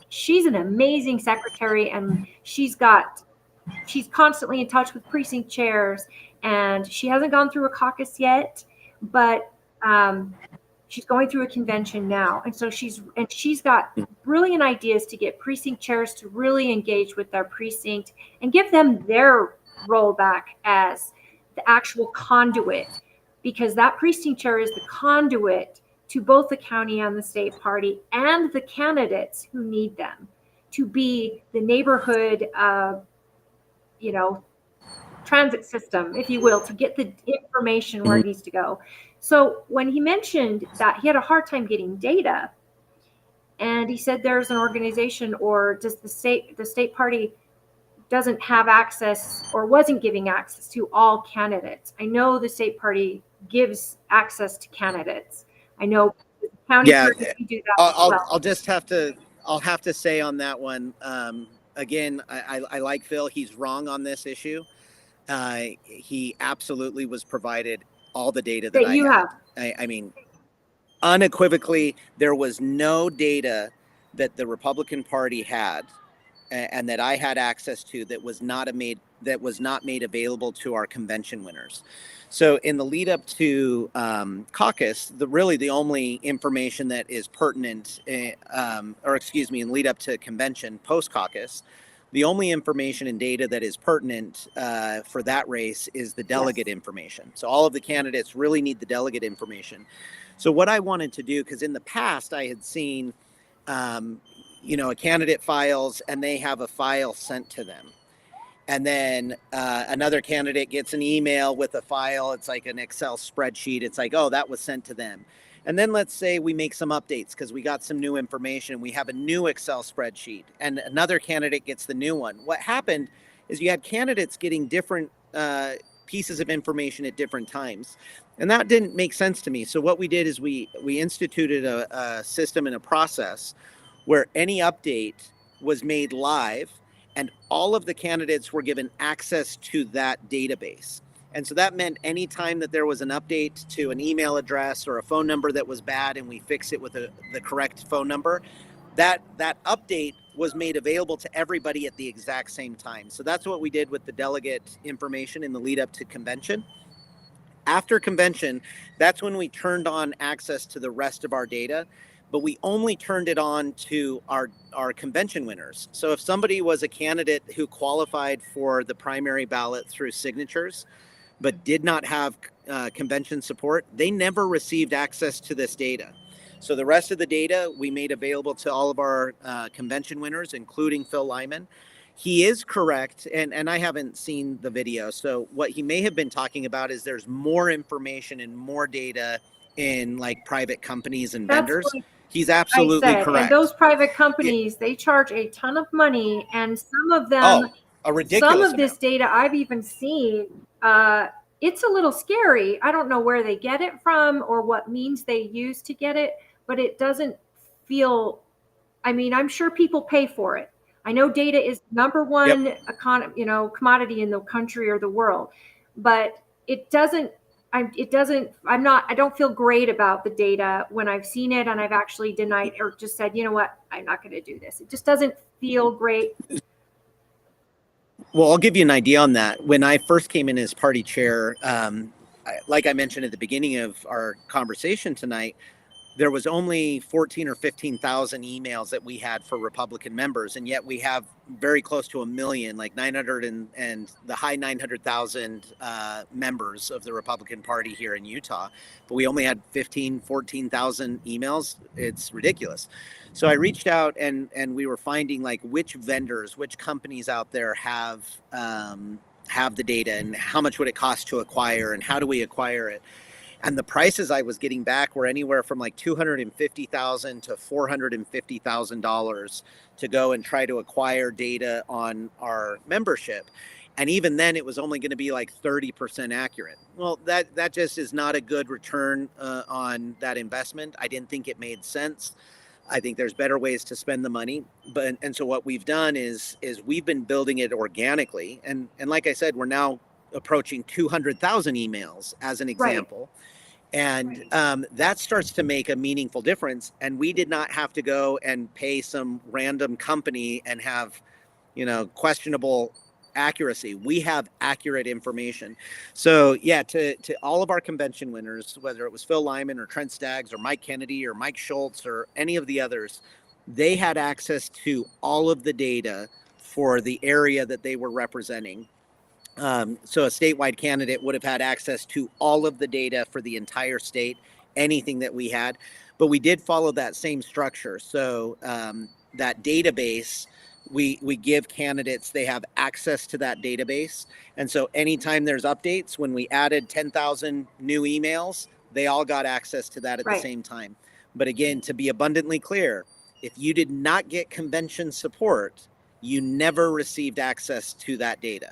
she's an amazing secretary, and she's constantly in touch with precinct chairs, and she hasn't gone through a caucus yet, but She's going through a convention now, and so she's got brilliant ideas to get precinct chairs to really engage with their precinct and give them their role back as the actual conduit, because that precinct chair is the conduit to both the county and the state party and the candidates who need them to be the neighborhood, transit system, if you will, to get the information where it needs to go. So when he mentioned that he had a hard time getting data, and he said there's an organization, or does the state party doesn't have access or wasn't giving access to all candidates. I know the state party gives access to candidates. I know the county party do that as well. I'll have to say on that one, again, I like Phil. He's wrong on this issue. He absolutely was provided all the data that you have. I mean, unequivocally, there was no data that the Republican Party had and that I had access to that was not made available to our convention winners. So in the lead up to caucus, the only information that is pertinent, in lead up to convention post caucus, the only information and data that is pertinent for that race is the delegate information. So all of the candidates really need the delegate information. So what I wanted to do, because in the past I had seen, a candidate files and they have a file sent to them. And then another candidate gets an email with a file. It's like an Excel spreadsheet. It's like, oh, that was sent to them. And then let's say we make some updates because we got some new information. We have a new Excel spreadsheet and another candidate gets the new one. What happened is you had candidates getting different pieces of information at different times. And that didn't make sense to me. So what we did is we instituted a system and a process where any update was made live and all of the candidates were given access to that database. And so that meant any time that there was an update to an email address or a phone number that was bad and we fix it with the correct phone number, that update was made available to everybody at the exact same time. So that's what we did with the delegate information in the lead up to convention. After convention, that's when we turned on access to the rest of our data, but we only turned it on to our convention winners. So if somebody was a candidate who qualified for the primary ballot through signatures, but did not have convention support, they never received access to this data. So the rest of the data we made available to all of our convention winners, including Phil Lyman. He is correct, and I haven't seen the video. So what he may have been talking about is there's more information and more data in like private companies and vendors. He's absolutely correct. And those private companies, they charge a ton of money, and some of them, a ridiculous some of this data I've even seen, it's a little scary. I don't know where they get it from or what means they use to get it, but it doesn't feel, I mean, I'm sure people pay for it. I know data is number one commodity in the country or the world, but I don't feel great about the data when I've seen it and I've actually denied or just said, you know what, I'm not going to do this. It just doesn't feel great. Well, I'll give you an idea on that. When I first came in as party chair, like I mentioned at the beginning of our conversation tonight, there was only 14 or 15,000 emails that we had for Republican members, and yet we have very close to 1 million, like 900 and the high 900,000 members of the Republican Party here in Utah. But we only had 14,000 emails. It's ridiculous. So I reached out and we were finding like which vendors, which companies out there have the data and how much would it cost to acquire and how do we acquire it. And the prices I was getting back were anywhere from like $250,000 to $450,000 to go and try to acquire data on our membership. And even then, it was only going to be like 30% accurate. Well, that just is not a good return on that investment. I didn't think it made sense. I think there's better ways to spend the money. And so what we've done is we've been building it organically. And like I said, we're now approaching 200,000 emails as an example. Right. And that starts to make a meaningful difference. And we did not have to go and pay some random company and have, questionable accuracy. We have accurate information. So yeah, to all of our convention winners, whether it was Phil Lyman or Trent Staggs or Mike Kennedy or Mike Schultz or any of the others, they had access to all of the data for the area that they were representing. So a statewide candidate would have had access to all of the data for the entire state, anything that we had, but we did follow that same structure. So that database, we give candidates, they have access to that database. And so anytime there's updates, when we added 10,000 new emails, they all got access to that at the same time. But again, to be abundantly clear, if you did not get convention support, you never received access to that data.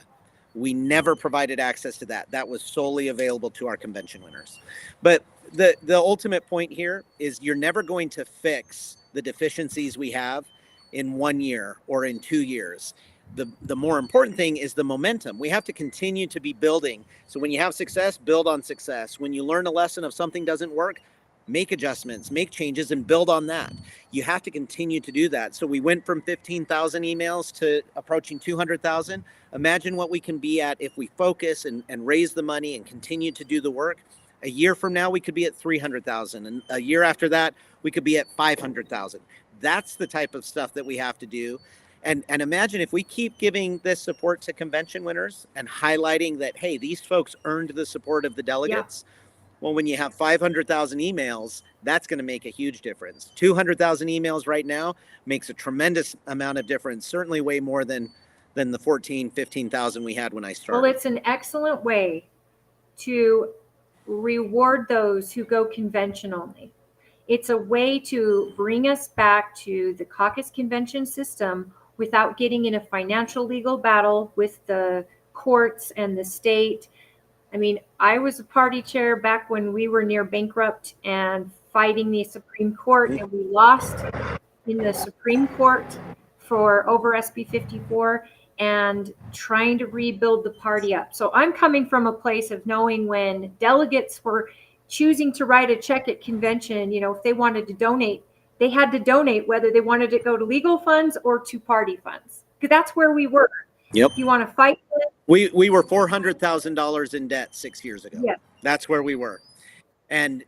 We never provided access to that. That was solely available to our convention winners. But the ultimate point here is you're never going to fix the deficiencies we have in 1 year or in 2 years. The more important thing is the momentum. We have to continue to be building. So when you have success, build on success. When you learn a lesson of something doesn't work, make adjustments, make changes, and build on that. You have to continue to do that. So we went from 15,000 emails to approaching 200,000. Imagine what we can be at if we focus and raise the money and continue to do the work. A year from now, we could be at 300,000. And a year after that, we could be at 500,000. That's the type of stuff that we have to do. And imagine if we keep giving this support to convention winners and highlighting that, hey, these folks earned the support of the delegates. Yeah. Well, when you have 500,000 emails, that's going to make a huge difference. 200,000 emails right now makes a tremendous amount of difference, certainly way more than the 15,000 we had when I started. Well, it's an excellent way to reward those who go convention only. It's a way to bring us back to the caucus convention system without getting in a financial legal battle with the courts and the state. I mean, I was a party chair back when we were near bankrupt and fighting the Supreme Court, and we lost in the Supreme Court for over SB 54 and trying to rebuild the party up. So I'm coming from a place of knowing when delegates were choosing to write a check at convention, you know, if they wanted to donate, they had to donate whether they wanted to go to legal funds or to party funds, because that's where we were. Yep. If you want to fight for it, we were $400,000 in debt 6 years ago. Yeah. That's where we were. And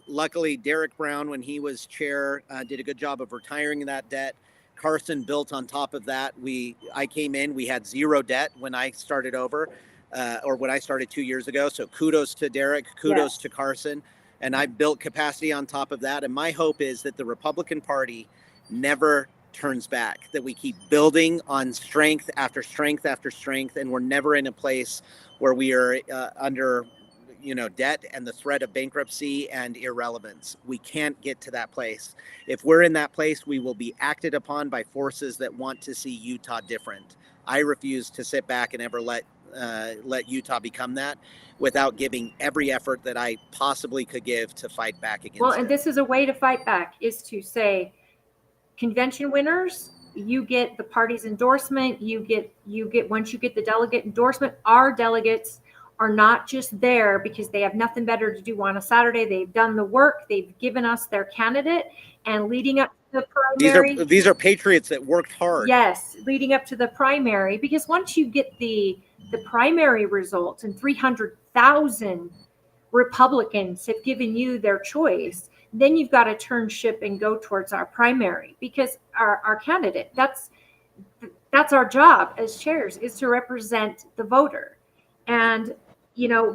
luckily, Derek Brown, when he was chair, did a good job of retiring that debt. Carson built on top of that. I came in, we had zero debt when I started over, or when I started 2 years ago. So kudos to Derek, kudos to Carson. And I built capacity on top of that. And my hope is that the Republican Party never turns back, that we keep building on strength after strength after strength, and we're never in a place where we are under debt and the threat of bankruptcy and irrelevance. We can't get to that place. If we're in that place, we will be acted upon by forces that want to see Utah different. I refuse to sit back and ever let Utah become that without giving every effort that I possibly could give to fight back against it. And this is a way to fight back, is to say, convention winners, you get the party's endorsement. You get once you get the delegate endorsement, our delegates are not just there because they have nothing better to do on a Saturday. They've done the work. They've given us their candidate, and leading up to the primary. These are patriots that worked hard. Yes, leading up to the primary, because once you get the primary results and 300,000 Republicans have given you their choice, then you've got to turn ship and go towards our primary, because our candidate, that's our job as chairs, is to represent the voter. And,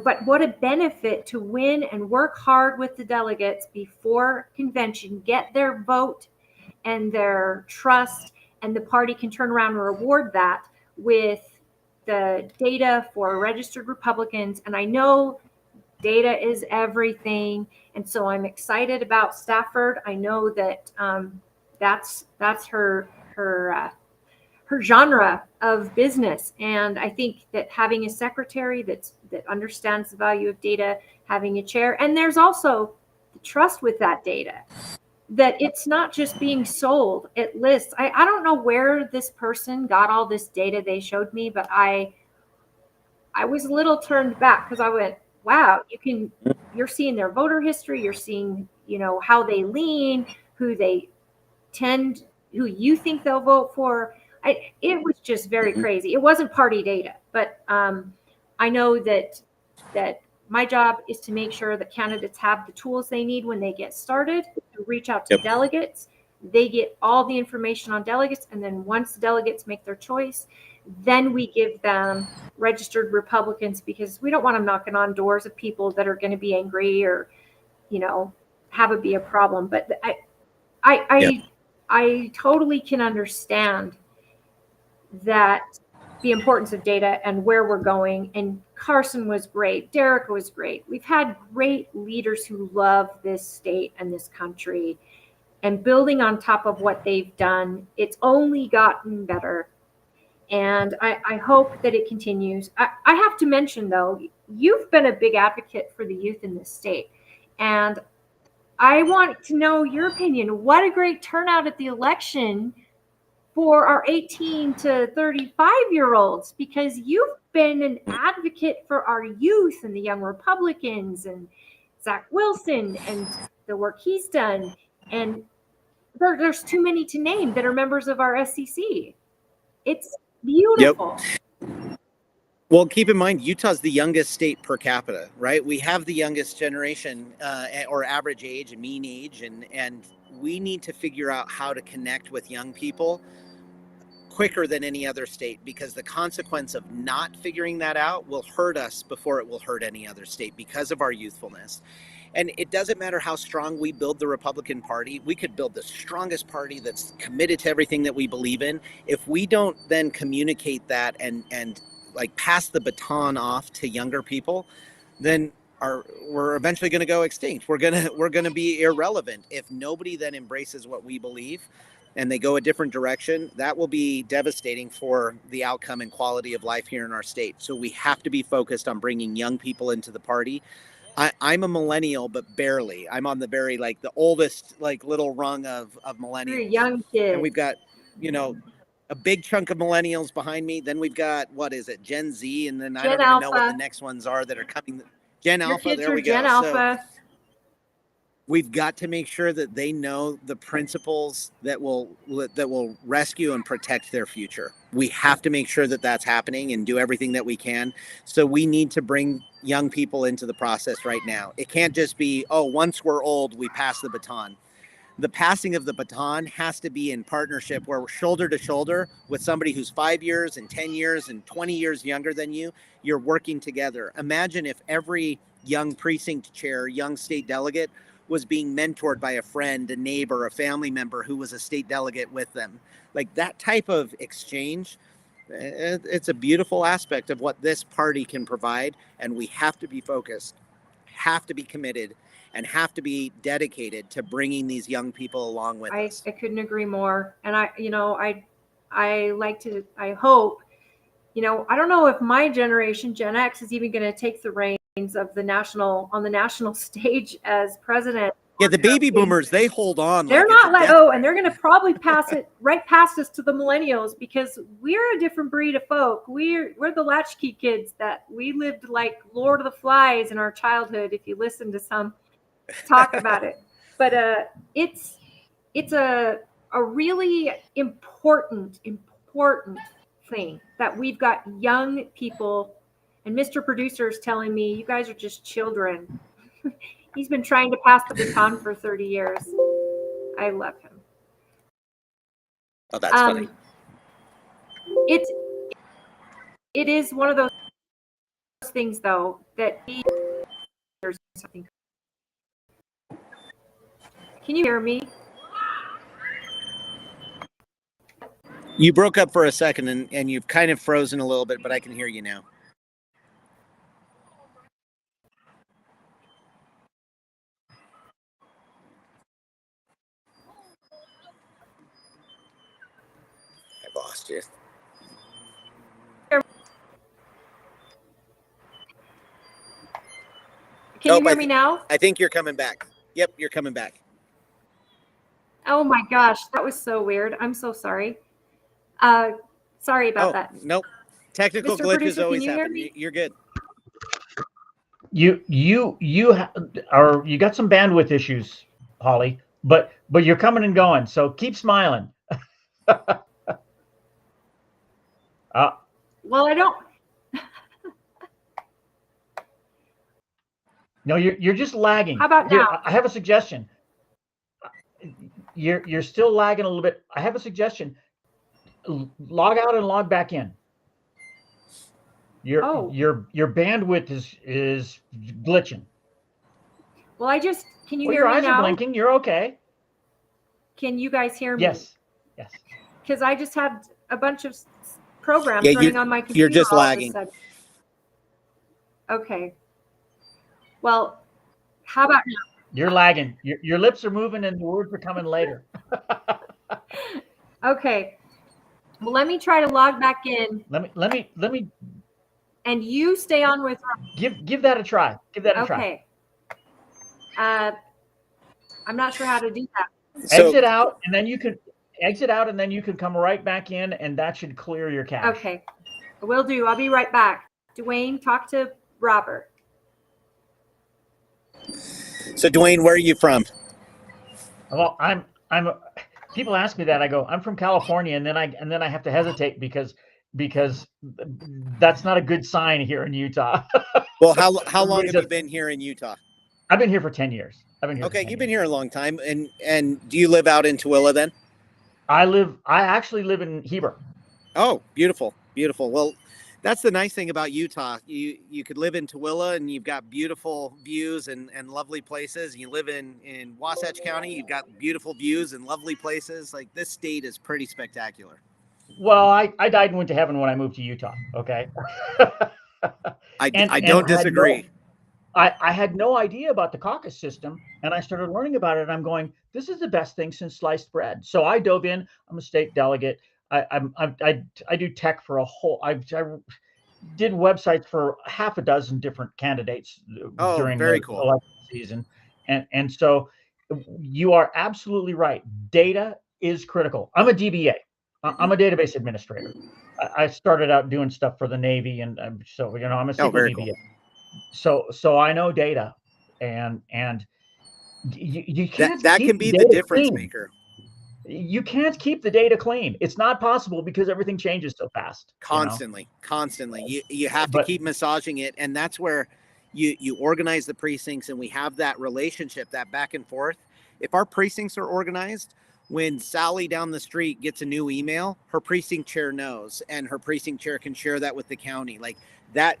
but what a benefit to win and work hard with the delegates before convention, get their vote and their trust, and the party can turn around and reward that with the data for registered Republicans. And I know data is everything. And so I'm excited about Stafford. I know that that's her genre of business. And I think that having a secretary that understands the value of data, having a chair, and there's also the trust with that data, that it's not just being sold at lists. I don't know where this person got all this data they showed me, but I was a little turned back, because I went, wow, you're seeing their voter history, you're seeing, how they lean, who you think they'll vote for. It was just very crazy. It wasn't party data, but I know that my job is to make sure that candidates have the tools they need when they get started to reach out to delegates. They get all the information on delegates, and then once the delegates make their choice, then we give them registered Republicans, because we don't want them knocking on doors of people that are going to be angry or, have it be a problem. But I totally can understand that the importance of data and where we're going. And Carson was great. Derek was great. We've had great leaders who love this state and this country, and building on top of what they've done, it's only gotten better. And I hope that it continues. I have to mention, though, you've been a big advocate for the youth in this state. And I want to know your opinion. What a great turnout at the election for our 18 to 35-year-olds, because you've been an advocate for our youth and the young Republicans and Zach Wilson and the work he's done. And there's too many to name that are members of our SEC. It's beautiful. Yep. Well, keep in mind, Utah's the youngest state per capita, right? We have the youngest generation or average age and mean age, and we need to figure out how to connect with young people quicker than any other state, because the consequence of not figuring that out will hurt us before it will hurt any other state because of our youthfulness. And it doesn't matter how strong we build the Republican Party. We could build the strongest party that's committed to everything that we believe in. If we don't then communicate that and like pass the baton off to younger people, then we're eventually going to go extinct. We're going to be irrelevant. If nobody then embraces what we believe and they go a different direction, that will be devastating for the outcome and quality of life here in our state. So we have to be focused on bringing young people into the party. I'm a millennial, but barely. I'm on the very, like, the oldest, like, little rung of millennials. You're a young kid. And we've got, a big chunk of millennials behind me. Then we've got, what is it, Gen Z? And then I don't even know what the next ones are that are coming. Gen Alpha, there we go. Gen Alpha. So we've got to make sure that they know the principles that will rescue and protect their future. We have to make sure that that's happening and do everything that we can. So we need to bring young people into the process right now. It can't just be, once we're old, we pass the baton. The passing of the baton has to be in partnership, where we're shoulder to shoulder with somebody who's 5 years and 10 years and 20 years younger than you. You're working together. Imagine if every young precinct chair, young state delegate was being mentored by a friend, a neighbor, a family member who was a state delegate with them. Like that type of exchange, it's a beautiful aspect of what this party can provide. And we have to be focused, have to be committed, and have to be dedicated to bringing these young people along with us. I couldn't agree more. And I hope, I don't know if my generation, Gen X, is even going to take the reins of the national stage as president. Yeah, the baby boomers, they hold on. They're not and they're going to probably pass it right past us to the millennials, because we're a different breed of folk. We're the latchkey kids that we lived like Lord of the Flies in our childhood, if you listen to some talk about it. But it's a really important thing that we've got young people. And Mr. Producer is telling me, you guys are just children. He's been trying to pass the baton for 30 years. I love him. Oh, that's funny. It is one of those things, though, that there's something. Can you hear me? You broke up for a second and you've kind of frozen a little bit, but I can hear you now. I lost you. Can you hear me now? I think you're coming back. Yep, you're coming back. Oh my gosh, that was so weird. I'm so sorry. Sorry about that. Nope. Technical Mr. glitches Producer, always can you hear happen. me? You're good. You got some bandwidth issues, Holly, but you're coming and going. So keep smiling. Well, I don't. No, you're just lagging. How about now? I have a suggestion. You're still lagging a little bit. I have a suggestion. Log out and log back in. Your bandwidth is glitching. Well, can you Well, hear your me eyes now? are blinking. You're okay. Can you guys hear me? Yes. Because I just had a bunch of programs Yeah, running on my computer. you're just all of a lagging. sudden. Okay. Well, how about now? You're lagging. Your lips are moving and the words are coming later. Okay. Well, let me try to log back in. Let me And you stay on with. give that a try. Give that a try. Okay. I'm not sure how to do that. Exit out, and then you can come right back in, and that should clear your cache. Okay. Will do. I'll be right back. Dwayne, talk to Robert. So Dwayne, where are you from? Well, I'm people ask me that. I go, I'm from California, and then I have to hesitate because that's not a good sign here in Utah. Well, how long have you been here in Utah? I've been here for 10 years. Okay, you've been here a long time. And do you live out in Tooele then? I actually live in Heber. Oh, beautiful. Well, that's the nice thing about Utah. You could live in Tooele and you've got beautiful views and lovely places. You live in Wasatch County, you've got beautiful views and lovely places. Like, this state is pretty spectacular. Well, I died and went to heaven when I moved to Utah. Okay. I don't disagree. I had no idea about the caucus system, and I started learning about it. And I'm going, this is the best thing since sliced bread. So I dove in. I'm a state delegate. I do tech for a whole. I did websites for half a dozen different candidates during the election season, and so you are absolutely right. Data is critical. I'm a DBA. I'm a database administrator. I started out doing stuff for the Navy, and so I'm a SQL DBA. Cool. So I know data, and you can't. That can be the difference maker. You can't keep the data clean. It's not possible because everything changes so fast. Constantly. You have to keep massaging it, and that's where you organize the precincts, and we have that relationship, that back and forth. If our precincts are organized, when Sally down the street gets a new email, her precinct chair knows, and her precinct chair can share that with the county. Like that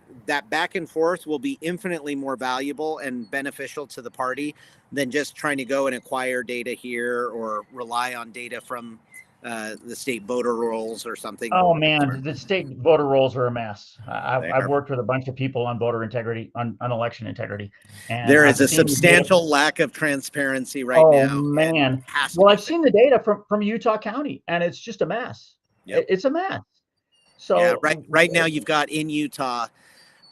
back and forth will be infinitely more valuable and beneficial to the party than just trying to go and acquire data here or rely on data from the state voter rolls or something. Oh man, the state voter rolls are a mess. I've worked with a bunch of people on voter integrity, on election integrity. And there is a substantial lack of transparency right now. Oh man. Well, I've seen the data from Utah County, and it's just a mess. Yep. It's a mess. So yeah, right now you've got in Utah,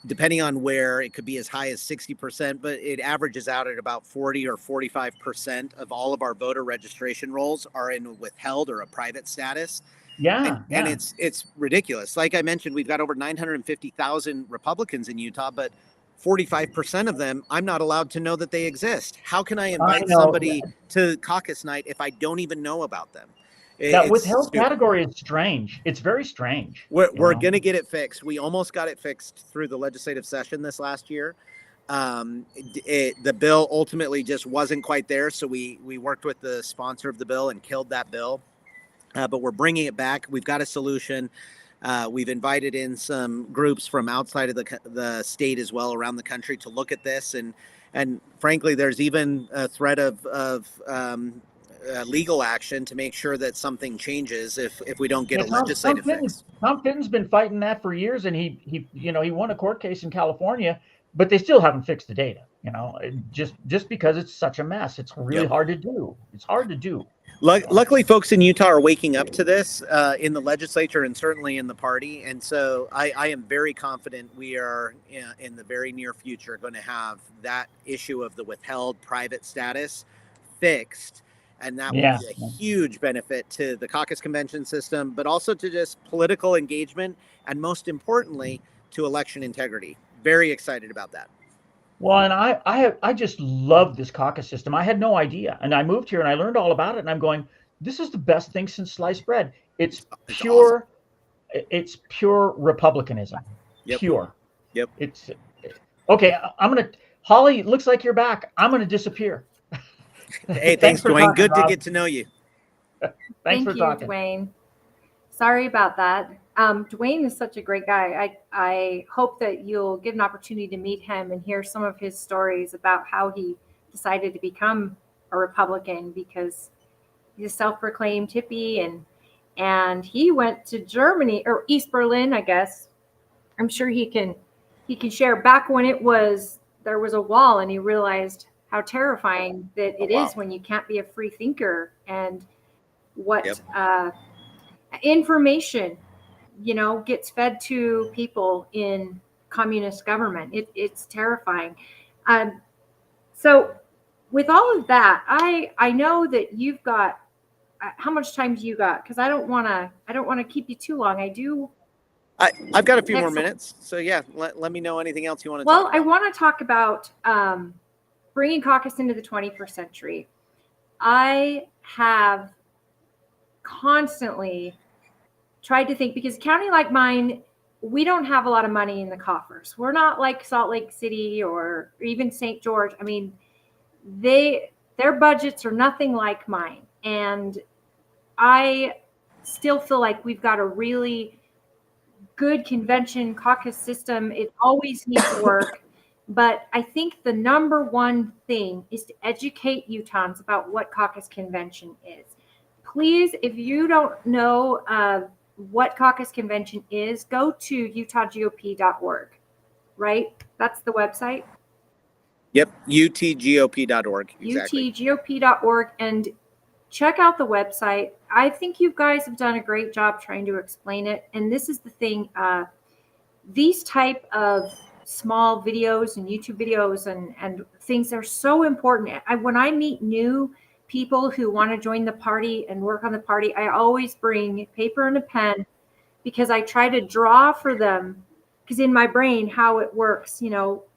depending on where, it could be as high as 60%, but it averages out at about 40 or 45% of all of our voter registration rolls are in withheld or a private status. Yeah. And it's ridiculous. Like I mentioned, we've got over 950,000 Republicans in Utah, but 45% of them, I'm not allowed to know that they exist. How can I invite somebody to caucus night if I don't even know about them? That withheld category is strange. It's very strange. We're going to get it fixed. We almost got it fixed through the legislative session this last year. The bill ultimately just wasn't quite there. So we worked with the sponsor of the bill and killed that bill. But we're bringing it back. We've got a solution. We've invited in some groups from outside of the state as well, around the country, to look at this. And frankly, there's even a threat of legal action to make sure that something changes if we don't get a legislative fix. Tom Fitton's been fighting that for years, and he won a court case in California, but they still haven't fixed the data. Just because it's such a mess. It's really hard to do. It's hard to do. Luckily, folks in Utah are waking up to this in the legislature and certainly in the party. And so I am very confident we are in the very near future going to have that issue of the withheld private status fixed. And that will be a huge benefit to the caucus convention system, but also to just political engagement, and most importantly, to election integrity. Very excited about that. Well, and I just love this caucus system. I had no idea. And I moved here and I learned all about it. And I'm going, this is the best thing since sliced bread. It's pure. It's pure republicanism. Yep. Pure. Yep. It's okay. I'm gonna. Holly, looks like you're back. I'm gonna disappear. Hey, Thanks thanks, for Dwayne. talking, Good to Rob. get to know you. Thanks Thank for you, talking. Dwayne. Sorry about that. Dwayne is such a great guy. I hope that you'll get an opportunity to meet him and hear some of his stories about how he decided to become a Republican, because he's a self-proclaimed hippie, and he went to Germany or East Berlin, I guess. I'm sure he can share back when there was a wall, and he realized how terrifying that it is when you can't be a free thinker, and what Yep. Information gets fed to people in communist government. It's terrifying. So with all of that, I know that you've got how much time do you got? Because I don't want to keep you too long. I do. I've got a few more Excellent. minutes. So yeah, let me know anything else you want to Well, talk about. I want to talk about bringing caucus into the 21st century. I have constantly tried to think, because a county like mine, we don't have a lot of money in the coffers. We're not like Salt Lake City or even St. George. I mean, their budgets are nothing like mine. And I still feel like we've got a really good convention caucus system. It always needs work. But I think the number one thing is to educate Utahns about what caucus convention is. Please, if you don't know what caucus convention is, go to utahgop.org, right? That's the website. Yep, utgop.org. Exactly. utgop.org, and check out the website. I think you guys have done a great job trying to explain it. And this is the thing, these type of small videos and YouTube videos and things are so important. When I meet new people who want to join the party and work on the party, I always bring paper and a pen, because I try to draw for them, because in my brain, how it works,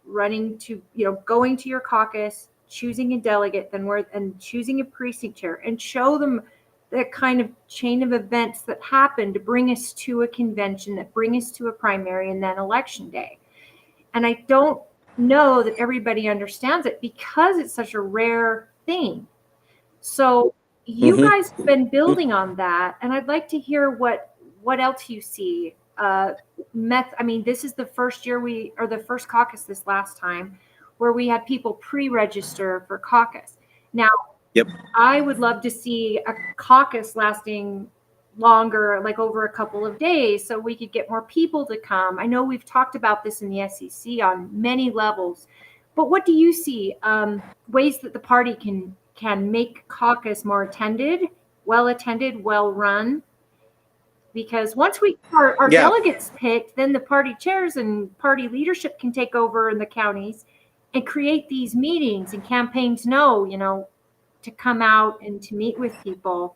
running to, going to your caucus, choosing a delegate, and choosing a precinct chair, and show them the kind of chain of events that happen to bring us to a convention, that bring us to a primary, and then election day. And I don't know that everybody understands it, because it's such a rare thing. So you guys have been building on that, and I'd like to hear what else you see. I mean, this is the first year the first caucus this last time, where we had people pre-register for caucus. Now, Yep. I would love to see a caucus lasting longer, like over a couple of days, so we could get more people to come. I know we've talked about this in the SEC on many levels, but what do you see ways that the party can make caucus more well attended, well run? Because once we our delegates picked, then the party chairs and party leadership can take over in the counties and create these meetings, and campaigns to come out and to meet with people.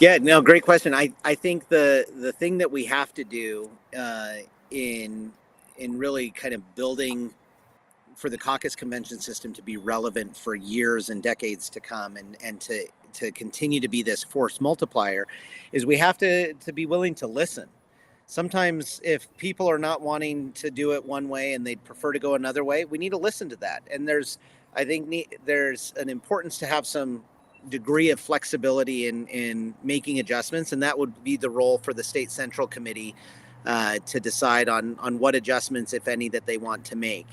Yeah, no, great question. I think the thing that we have to do in really kind of building for the caucus convention system to be relevant for years and decades to come, and to continue to be this force multiplier, is we have to be willing to listen. Sometimes if people are not wanting to do it one way and they'd prefer to go another way, we need to listen to that. And there's an importance to have some degree of flexibility in making adjustments, and that would be the role for the state central committee to decide on what adjustments, if any, that they want to make.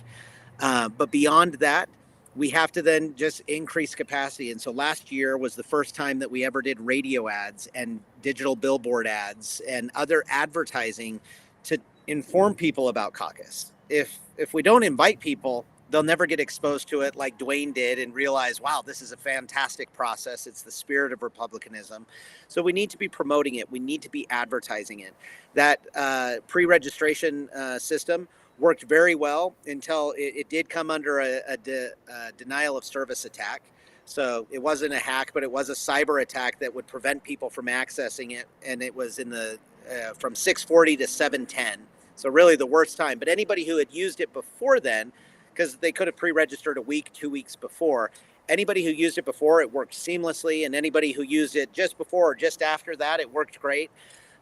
But beyond that, we have to then just increase capacity. And so last year was the first time that we ever did radio ads and digital billboard ads and other advertising to inform people about caucus. If we don't invite people, they'll never get exposed to it like Dwayne did and realize, wow, this is a fantastic process. It's the spirit of republicanism. So we need to be promoting it. We need to be advertising it. That pre-registration system worked very well until it did come under a denial of service attack. So it wasn't a hack, but it was a cyber attack that would prevent people from accessing it. And it was in the from 6:40 to 7:10. So really the worst time. But anybody who had used it before then, because they could have pre-registered a week, 2 weeks before, anybody who used it before, it worked seamlessly. And anybody who used it just before or just after that, it worked great.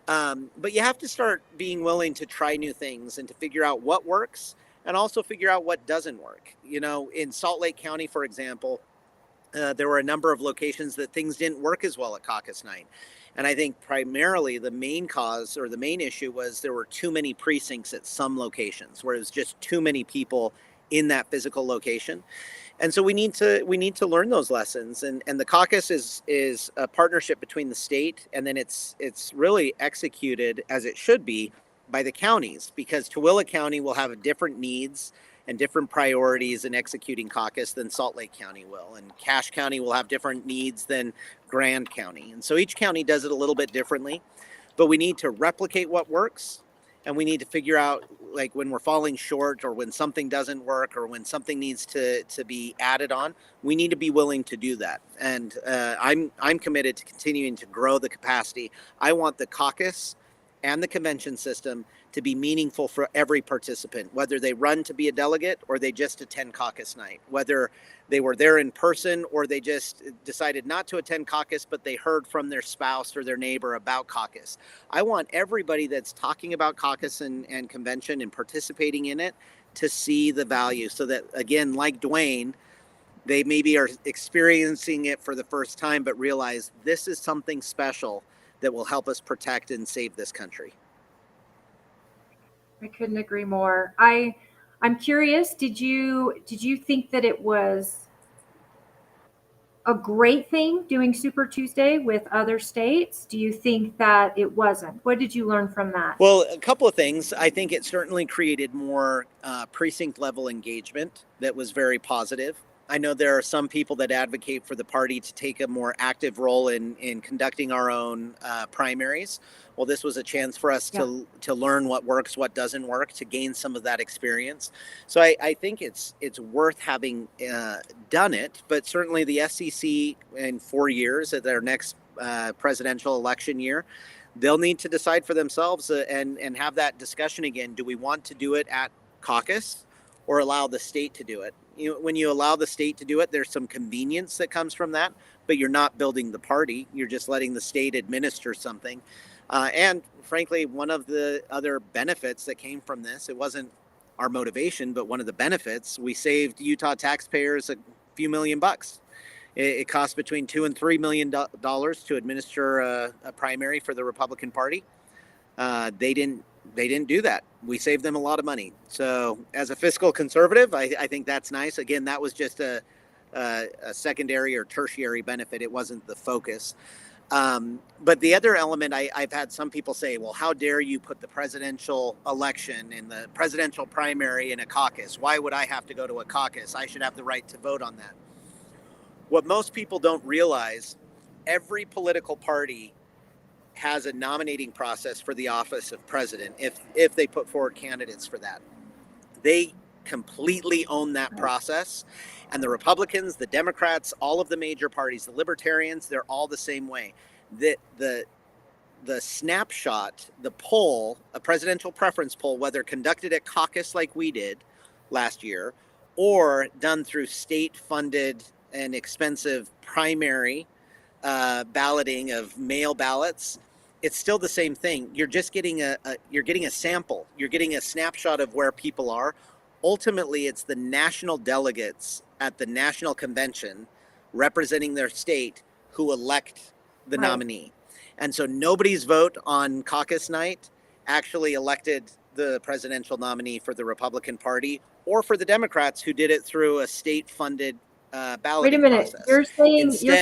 But you have to start being willing to try new things and to figure out what works and also figure out what doesn't work. In Salt Lake County, for example, there were a number of locations that things didn't work as well at caucus night. And I think primarily the main cause or the main issue was there were too many precincts at some locations where it was just too many people in that physical location. And so we need to learn those lessons. And the caucus is a partnership between the state, and then it's really executed as it should be by the counties, because Tooele County will have different needs and different priorities in executing caucus than Salt Lake County will, and Cache County will have different needs than Grand County. And so each county does it a little bit differently, but we need to replicate what works. And we need to figure out, like, when we're falling short or when something doesn't work or when something needs to be added on, we need to be willing to do that. And I'm committed to continuing to grow the capacity. I want the caucus and the convention system to be meaningful for every participant, whether they run to be a delegate or they just attend caucus night, whether they were there in person or they just decided not to attend caucus, but they heard from their spouse or their neighbor about caucus. I want everybody that's talking about caucus and convention and participating in it to see the value, so that, again, like Dwayne, they maybe are experiencing it for the first time, but realize this is something special that will help us protect and save this country. I couldn't agree more. I'm curious, did you think that it was a great thing doing Super Tuesday with other states? Do you think that it wasn't? What did you learn from that? Well, a couple of things. I think it certainly created more precinct level engagement that was very positive. I know there are some people that advocate for the party to take a more active role in conducting our own primaries. Well, this was a chance for us to learn what works, what doesn't work, to gain some of that experience. So I think it's worth having done it. But certainly the SEC in 4 years at their next presidential election year, they'll need to decide for themselves and have that discussion again. Do we want to do it at caucus or allow the state to do it? When you allow the state to do it, there's some convenience that comes from that, but you're not building the party. You're just letting the state administer something. And frankly, one of the other benefits that came from this, it wasn't our motivation, but one of the benefits, we saved Utah taxpayers a few $1,000,000. It costs between $2 and $3 million to administer a primary for the Republican Party. They didn't do that. We saved them a lot of money. So as a fiscal conservative, I think that's nice. Again, that was just a secondary or tertiary benefit. It wasn't the focus. But the other element, I've had some people say, well, how dare you put the presidential election and the presidential primary in a caucus? Why would I have to go to a caucus? I should have the right to vote on that. What most people don't realize, every political party has a nominating process for the office of president if they put forward candidates for that. They completely own that process. And the Republicans, the Democrats, all of the major parties, the Libertarians, they're all the same way. The snapshot, the poll, a presidential preference poll, whether conducted at caucus like we did last year or done through state-funded and expensive primary balloting of mail ballots, it's still the same thing. You're just getting you're getting a sample. You're getting a snapshot of where people are. Ultimately, it's the national delegates at the national convention representing their state who elect the nominee. And so nobody's vote on caucus night actually elected the presidential nominee for the Republican Party or for the Democrats who did it through a state-funded balloting process. You're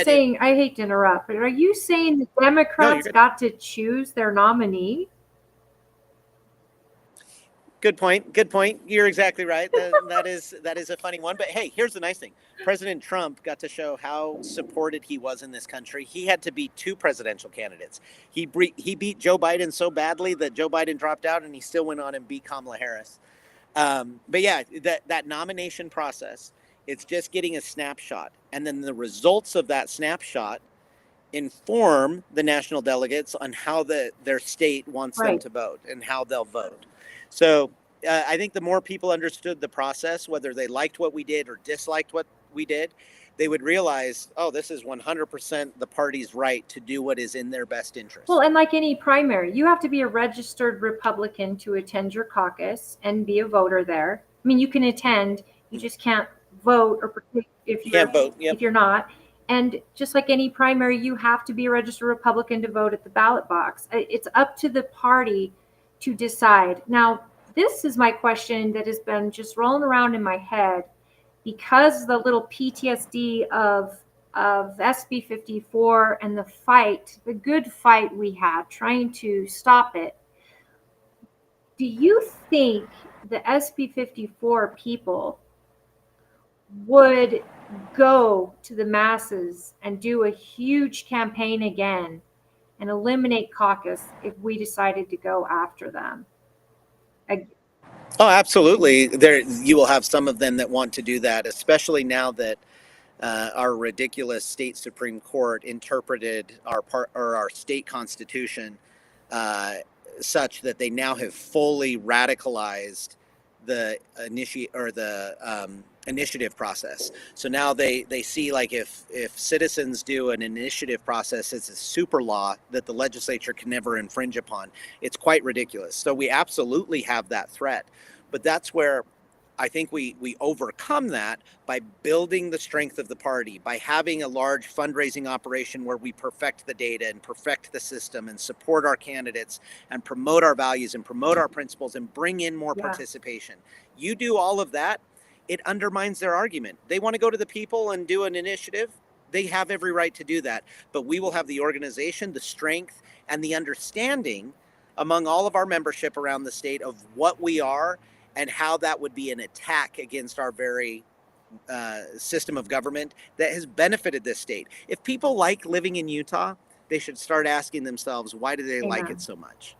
saying, I hate to interrupt, but are you saying the Democrats got to choose their nominee? Good point. You're exactly right. That is a funny one. But hey, here's the nice thing. President Trump got to show how supported he was in this country. He had to beat 2 presidential candidates. He beat Joe Biden so badly that Joe Biden dropped out, and he still went on and beat Kamala Harris. But yeah, that nomination process, it's just getting a snapshot. And then the results of that snapshot inform the national delegates on how their state wants them to vote and how they'll vote. So I think the more people understood the process, whether they liked what we did or disliked what we did, they would realize, oh, this is 100% the party's right to do what is in their best interest. Well, and like any primary, you have to be a registered Republican to attend your caucus and be a voter there. I mean, you can attend, you just can't vote or participate if You you're can't vote. Yep. if you're not. And just like any primary, you have to be a registered Republican to vote at the ballot box. It's up to the party to decide. Now, this is my question that has been just rolling around in my head because the little PTSD of SB 54 and the fight, the good fight we had trying to stop it. Do you think the SB 54 people would go to the masses and do a huge campaign again and eliminate caucus if we decided to go after them? Oh, absolutely. There, you will have some of them that want to do that, especially now that our ridiculous state Supreme Court interpreted our state constitution such that they now have fully radicalized the initiative process. So now they see, like, if citizens do an initiative process, it's a super law that the legislature can never infringe upon. It's quite ridiculous. So we absolutely have that threat, but that's where I think we overcome that by building the strength of the party, by having a large fundraising operation where we perfect the data and perfect the system and support our candidates and promote our values and promote our principles and bring in more participation. You do all of that, it undermines their argument. They want to go to the people and do an initiative. They have every right to do that, but we will have the organization, the strength, and the understanding among all of our membership around the state of what we are and how that would be an attack against our very system of government that has benefited this state. If people like living in Utah, they should start asking themselves, why do they like it so much?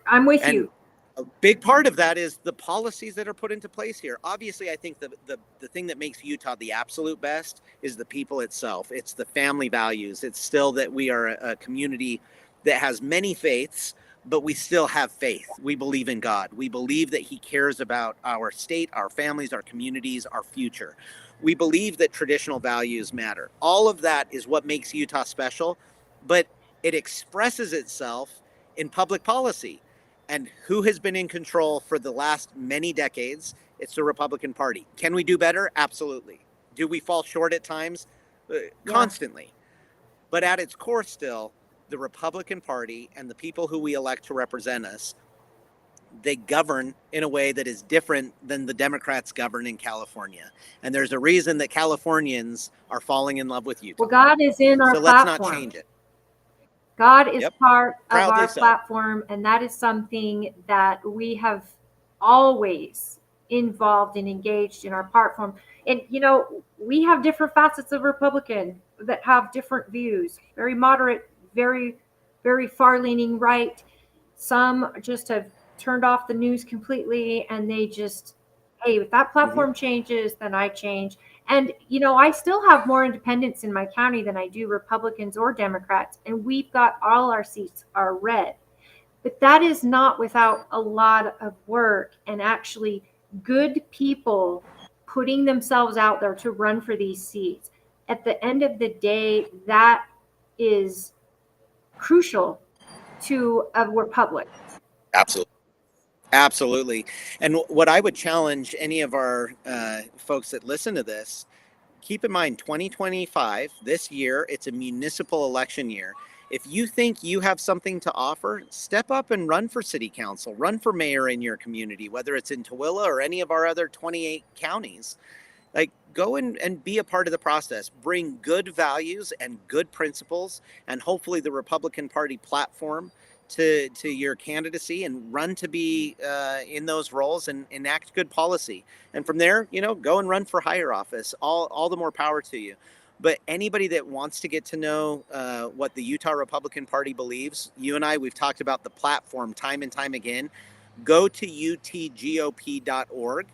I'm with you. A big part of that is the policies that are put into place here. Obviously, I think the thing that makes Utah the absolute best is the people itself. It's the family values. It's still that we are a community that has many faiths, but we still have faith. We believe in God. We believe that He cares about our state, our families, our communities, our future. We believe that traditional values matter. All of that is what makes Utah special, but it expresses itself in public policy. And who has been in control for the last many decades? It's the Republican Party. Can we do better? Absolutely. Do we fall short at times? Constantly. But at its core still, the Republican Party and the people who we elect to represent us, they govern in a way that is different than the Democrats govern in California. And there's a reason that Californians are falling in love with Utah. Well, God is in our platform. So let's not change it. God is part of Proudly our so. platform, and that is something that we have always involved and engaged in our platform. And, you know, we have different facets of Republican that have different views, very moderate, very, very far-leaning right. Some just have turned off the news completely, and they just, hey, if that platform changes, then I change. And, you know, I still have more independents in my county than I do Republicans or Democrats, and we've got all our seats are red. But that is not without a lot of work and actually good people putting themselves out there to run for these seats. At the end of the day, that is crucial to a republic. Absolutely. And what I would challenge any of our folks that listen to this, keep in mind 2025, this year, it's a municipal election year. If you think you have something to offer, step up and run for city council, run for mayor in your community, whether it's in Tooele or any of our other 28 counties. Like, go and be a part of the process. Bring good values and good principles, and hopefully the Republican Party platform to your candidacy, and run to be in those roles and enact good policy. And from there, you know, go and run for higher office. All the more power to you. But anybody that wants to get to know what the Utah Republican Party believes, you and I, we've talked about the platform time and time again. Go to utgop.org,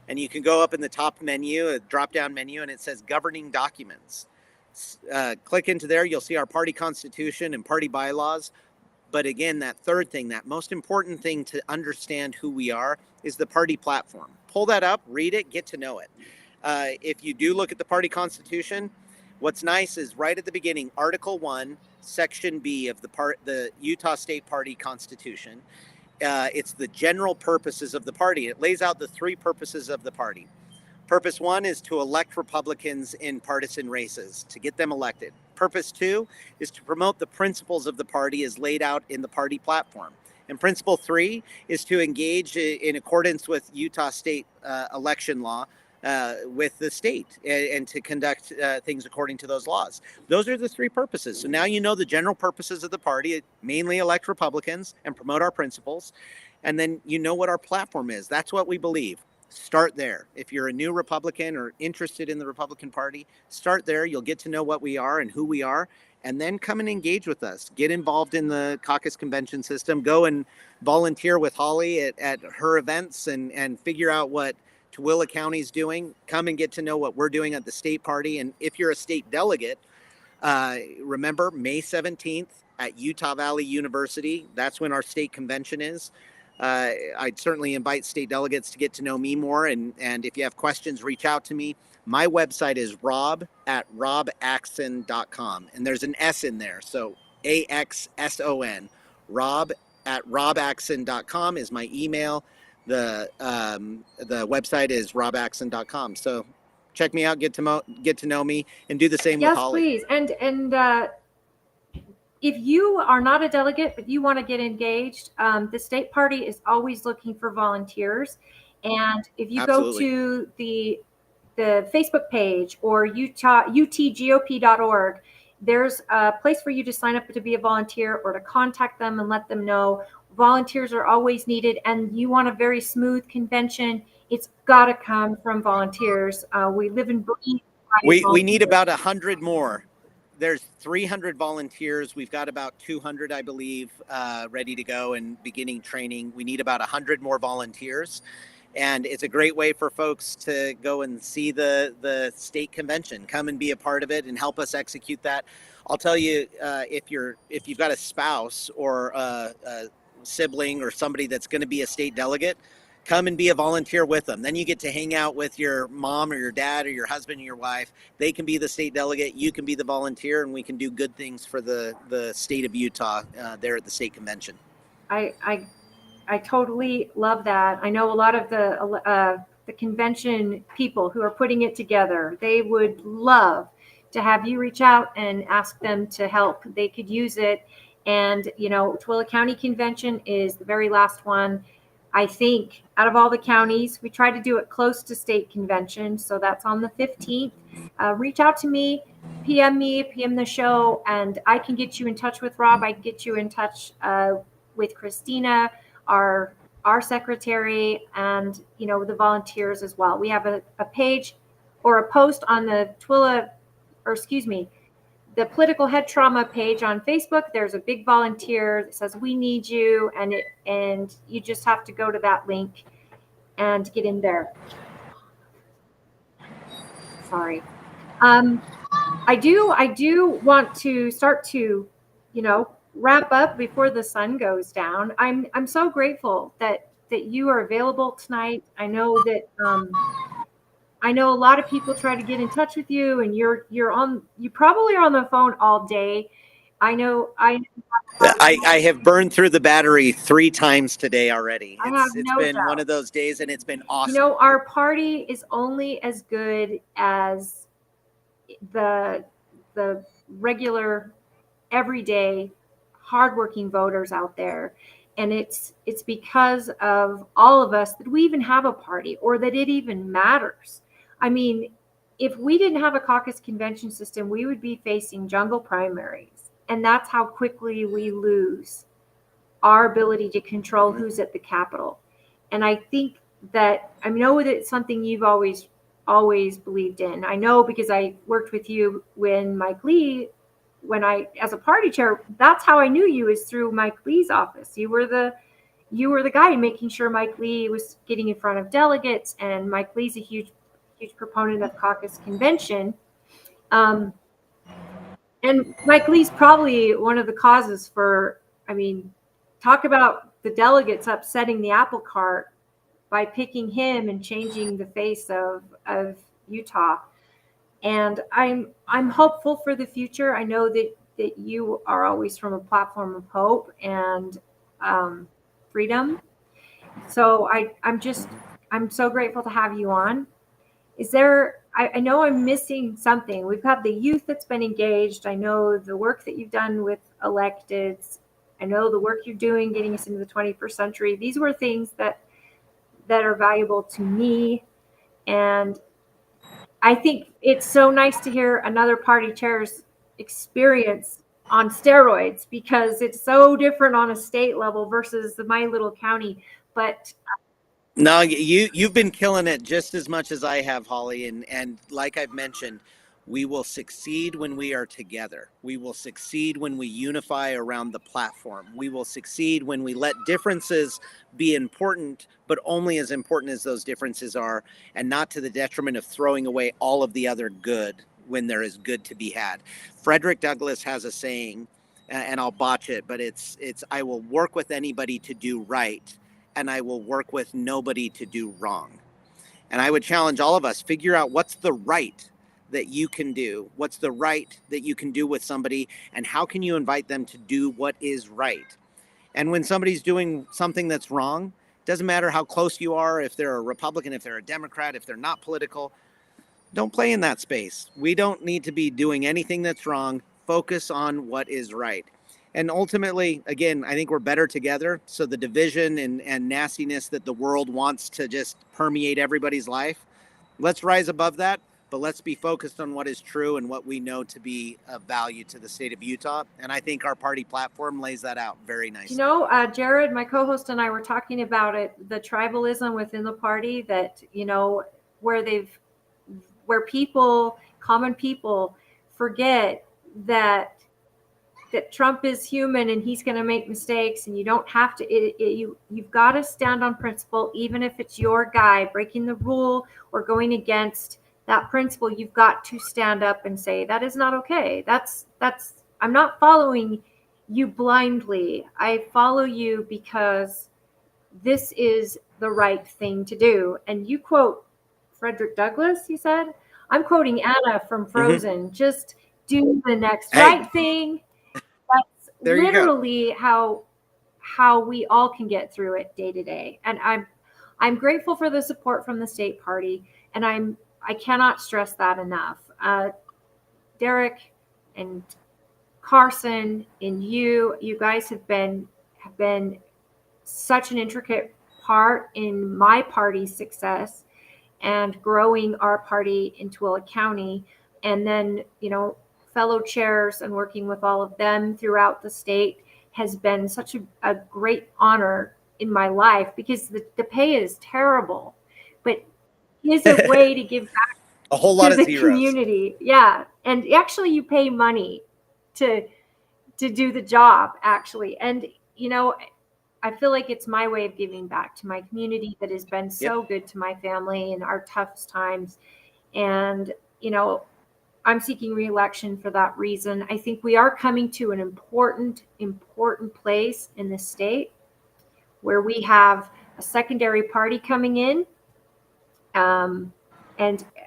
and you can go up in the top menu, a drop-down menu, and it says Governing Documents. Click into there. You'll see our party constitution and party bylaws. But again, that third thing, that most important thing to understand who we are, is the party platform. Pull that up, read it, get to know it. If you do look at the party constitution, what's nice is right at the beginning, Article 1, Section B of the Utah State Party Constitution. It's the general purposes of the party. It lays out the three purposes of the party. Purpose 1 is to elect Republicans in partisan races, to get them elected. Purpose 2 is to promote the principles of the party as laid out in the party platform. And Principle 3 is to engage in accordance with Utah state election law with the state and to conduct things according to those laws. Those are the three purposes. So now you know the general purposes of the party, mainly elect Republicans and promote our principles. And then you know what our platform is. That's what we believe. Start there. If you're a new Republican or interested in the Republican Party, start there. You'll get to know what we are and who we are, and then come and engage with us. Get involved in the caucus convention system. Go and volunteer with Holly at her events and figure out what Tooele County's doing. Come and get to know what we're doing at the state party. And if you're a state delegate, remember May 17th at Utah Valley University. That's when our state convention is. I'd certainly invite state delegates to get to know me more. And if you have questions, reach out to me. My website is rob@robaxson.com. And there's an S in there. So AXSON. rob@robaxson.com is my email. The website is robaxson.com. So check me out, get to know me, and do the same with Holly. Yes, please. And if you are not a delegate, but you want to get engaged, the state party is always looking for volunteers. And if you Absolutely. go to the Facebook page or utgop.org, there's a place for you to sign up to be a volunteer or to contact them and let them know. Volunteers are always needed, and you want a very smooth convention. It's got to come from volunteers. We live and breathe. We need about 100 more. There's 300 volunteers. We've got about 200, I believe, ready to go and beginning training. We need about 100 more volunteers. And it's a great way for folks to go and see the state convention, come and be a part of it and help us execute that. I'll tell you, if you've got a spouse or a sibling or somebody that's going to be a state delegate, come and be a volunteer with them. Then you get to hang out with your mom or your dad or your husband or your wife. They can be the state delegate, you can be the volunteer, and we can do good things for the state of Utah there at the state convention. I totally love that. I know a lot of the convention people who are putting it together. They would love to have you reach out and ask them to help. They could use it. And, Tooele County Convention is the very last one. I think out of all the counties, we try to do it close to state convention. So that's on the 15th. Reach out to me, PM the show, and I can get you in touch with Rob. I can get you in touch with Christina, our secretary, and, the volunteers as well. We have a page or a post on the the Political Head Trauma page on Facebook. There's a big volunteer that says we need you, and you just have to go to that link and get in there. Sorry. I do want to start to, wrap up before the sun goes down. I'm so grateful that you are available tonight. I know that I know a lot of people try to get in touch with you, and you probably are on the phone all day. I know. I have burned through the battery 3 times today already. It's been doubt. One of those days, and it's been awesome. Our party is only as good as the regular, everyday, hardworking voters out there. And it's because of all of us that we even have a party, or that it even matters. I mean, if we didn't have a caucus convention system, we would be facing jungle primaries. And that's how quickly we lose our ability to control who's at the Capitol. And I think that, I know that it's something you've always believed in. I know because I worked with you when Mike Lee, as a party chair, that's how I knew you, is through Mike Lee's office. You were the guy making sure Mike Lee was getting in front of delegates, and Mike Lee's a huge proponent of caucus convention. And Mike Lee's probably one of the causes for, talk about the delegates upsetting the apple cart by picking him and changing the face of Utah. And I'm hopeful for the future. I know that you are always from a platform of hope and freedom. So I'm so grateful to have you on. Is there, I know I'm missing something. We've got the youth that's been engaged. I know the work that you've done with electeds. I know the work you're doing getting us into the 21st century. These were things that are valuable to me. And I think it's so nice to hear another party chair's experience on steroids, because it's so different on a state level versus my little county. But No, you've been killing it just as much as I have, Holly, and like I've mentioned, we will succeed when we are together. We will succeed when we unify around the platform. We will succeed when we let differences be important, but only as important as those differences are, and not to the detriment of throwing away all of the other good when there is good to be had. Frederick Douglass has a saying, and I'll botch it, but it's I will work with anybody to do right, and I will work with nobody to do wrong. And I would challenge all of us, figure out what's the right that you can do, what's the right that you can do with somebody, and how can you invite them to do what is right. And when somebody's doing something that's wrong, doesn't matter how close you are, if they're a Republican, if they're a Democrat, if they're not political, don't play in that space. We don't need to be doing anything that's wrong. Focus on what is right. And ultimately, again, I think we're better together. So the division and nastiness that the world wants to just permeate everybody's life, let's rise above that, but let's be focused on what is true and what we know to be of value to the state of Utah. And I think our party platform lays that out very nicely. You know, Jared, my co-host, and I were talking about it, the tribalism within the party that, you know, where people, common people, forget that Trump is human and he's going to make mistakes, and you don't have to. You've got to stand on principle, even if it's your guy breaking the rule or going against that principle. You've got to stand up and say that is not okay. I'm not following you blindly. I follow you because this is the right thing to do. And you quote Frederick Douglass, he said. I'm quoting Anna from Frozen. Just do the next right thing. That's literally how we all can get through it day to day. And I'm grateful for the support from the state party, and I cannot stress that enough. Derek and Carson and you guys have been such an intricate part in my party's success and growing our party in Tooele County. And then, you know, fellow chairs and working with all of them throughout the state has been such a great honor in my life, because the pay is terrible, but is a way to give back a whole lot to of the zeros. Community. Yeah. And actually you pay money to do the job, actually. And, you know, I feel like it's my way of giving back to my community that has been so good to my family in our toughest times. And, you know, I'm seeking re-election for that reason. I think we are coming to an important place in the state where we have a secondary party coming in. And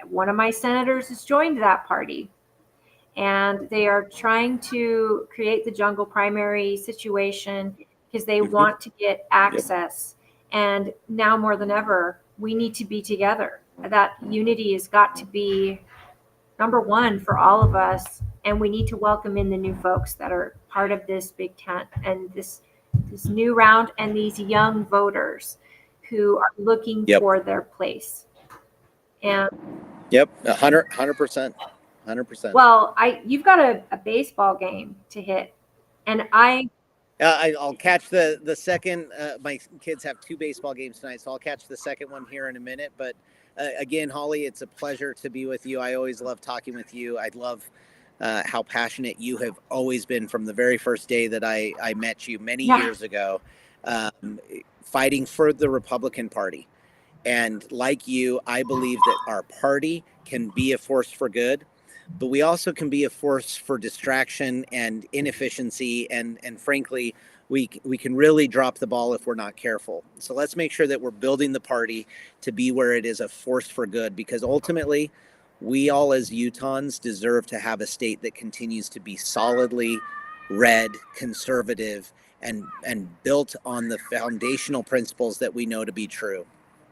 one of my senators has joined that party. And they are trying to create the jungle primary situation because they want to get access. And now more than ever, we need to be together. That unity has got to be number one for all of us. And we need to welcome in the new folks that are part of this big tent and this new round, and these young voters who are looking for their place. And 100%. Well, you've got a baseball game to hit, and I'll catch the second. My kids have 2 baseball games tonight, so I'll catch the second one here in a minute. But again, Holly, it's a pleasure to be with you. I always love talking with you. I love how passionate you have always been from the very first day that I met you many years ago, fighting for the Republican Party. And like you, I believe that our party can be a force for good, but we also can be a force for distraction and inefficiency and frankly, we can really drop the ball if we're not careful. So let's make sure that we're building the party to be where it is a force for good, because ultimately we all as Utahns deserve to have a state that continues to be solidly red, conservative, and built on the foundational principles that we know to be true.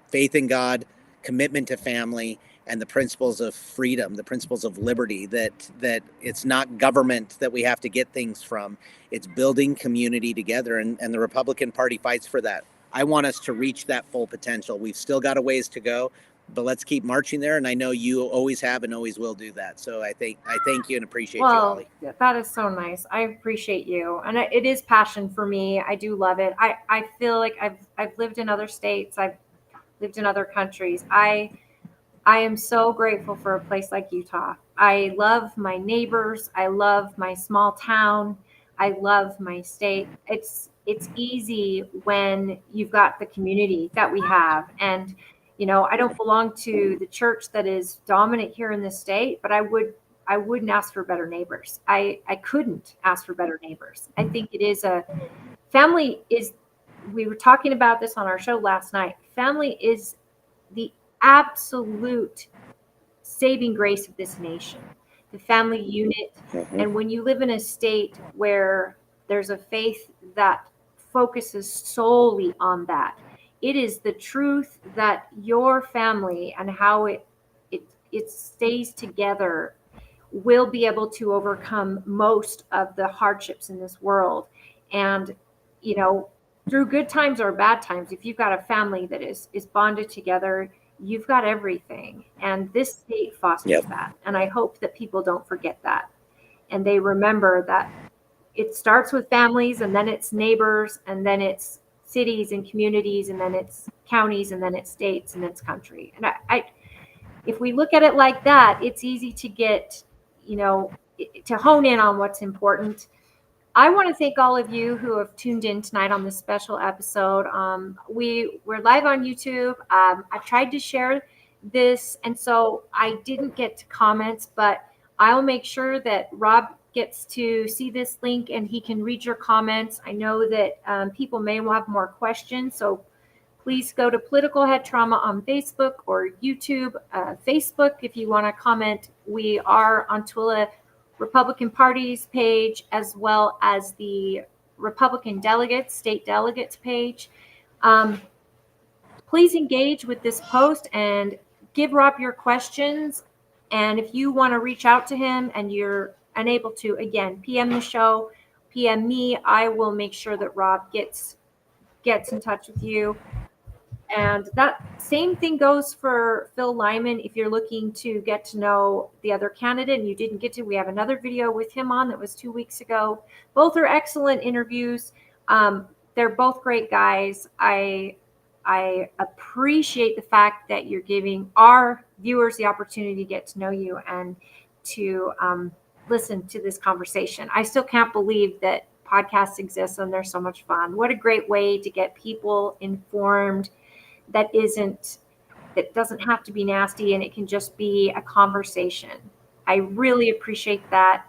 Faith in God, commitment to family, and the principles of freedom, the principles of liberty, that it's not government that we have to get things from. It's building community together, and the Republican Party fights for that. I want us to reach that full potential. We've still got a ways to go, but let's keep marching there, and I know you always have and always will do that. So I thank you and appreciate you, Holly. That is so nice. I appreciate you, and it is passion for me. I do love it. I feel like I've lived in other states. I've lived in other countries. I am so grateful for a place like Utah. I love my neighbors. I love my small town. I love my state. It's easy when you've got the community that we have. And, I don't belong to the church that is dominant here in this state, but I wouldn't ask for better neighbors. I couldn't ask for better neighbors. I think it is we were talking about this on our show last night. Family is the absolute saving grace of this nation, the family unit. Mm-hmm. And when you live in a state where there's a faith that focuses solely on that, it is the truth that your family and how it stays together will be able to overcome most of the hardships in this world. And, through good times or bad times, if you've got a family that is bonded together, you've got everything. And this state fosters that. And I hope that people don't forget that. And they remember that it starts with families, and then it's neighbors, and then it's cities and communities, and then it's counties, and then it's states, and it's country. And if we look at it like that, it's easy to get, to hone in on what's important. I want to thank all of you who have tuned in tonight on this special episode. We're live on YouTube. I've tried to share this, and so I didn't get to comments, but I'll make sure that Rob gets to see this link and he can read your comments. I know that people may have more questions, so please go to Political Head Trauma on Facebook or YouTube. Facebook, if you want to comment. We are on Twilla Republican Party's page, as well as the Republican delegates, state delegates page. Please engage with this post and give Rob your questions. And if you want to reach out to him and you're unable to, again, PM the show, PM me. I will make sure that Rob gets in touch with you. And that same thing goes for Phil Lyman. If you're looking to get to know the other candidate and you didn't get to, we have another video with him on that was 2 weeks ago. Both are excellent interviews. They're both great guys. I appreciate the fact that you're giving our viewers the opportunity to get to know you and to listen to this conversation. I still can't believe that podcasts exist and they're so much fun. What a great way to get people informed. That doesn't have to be nasty, and it can just be a conversation. I really appreciate that.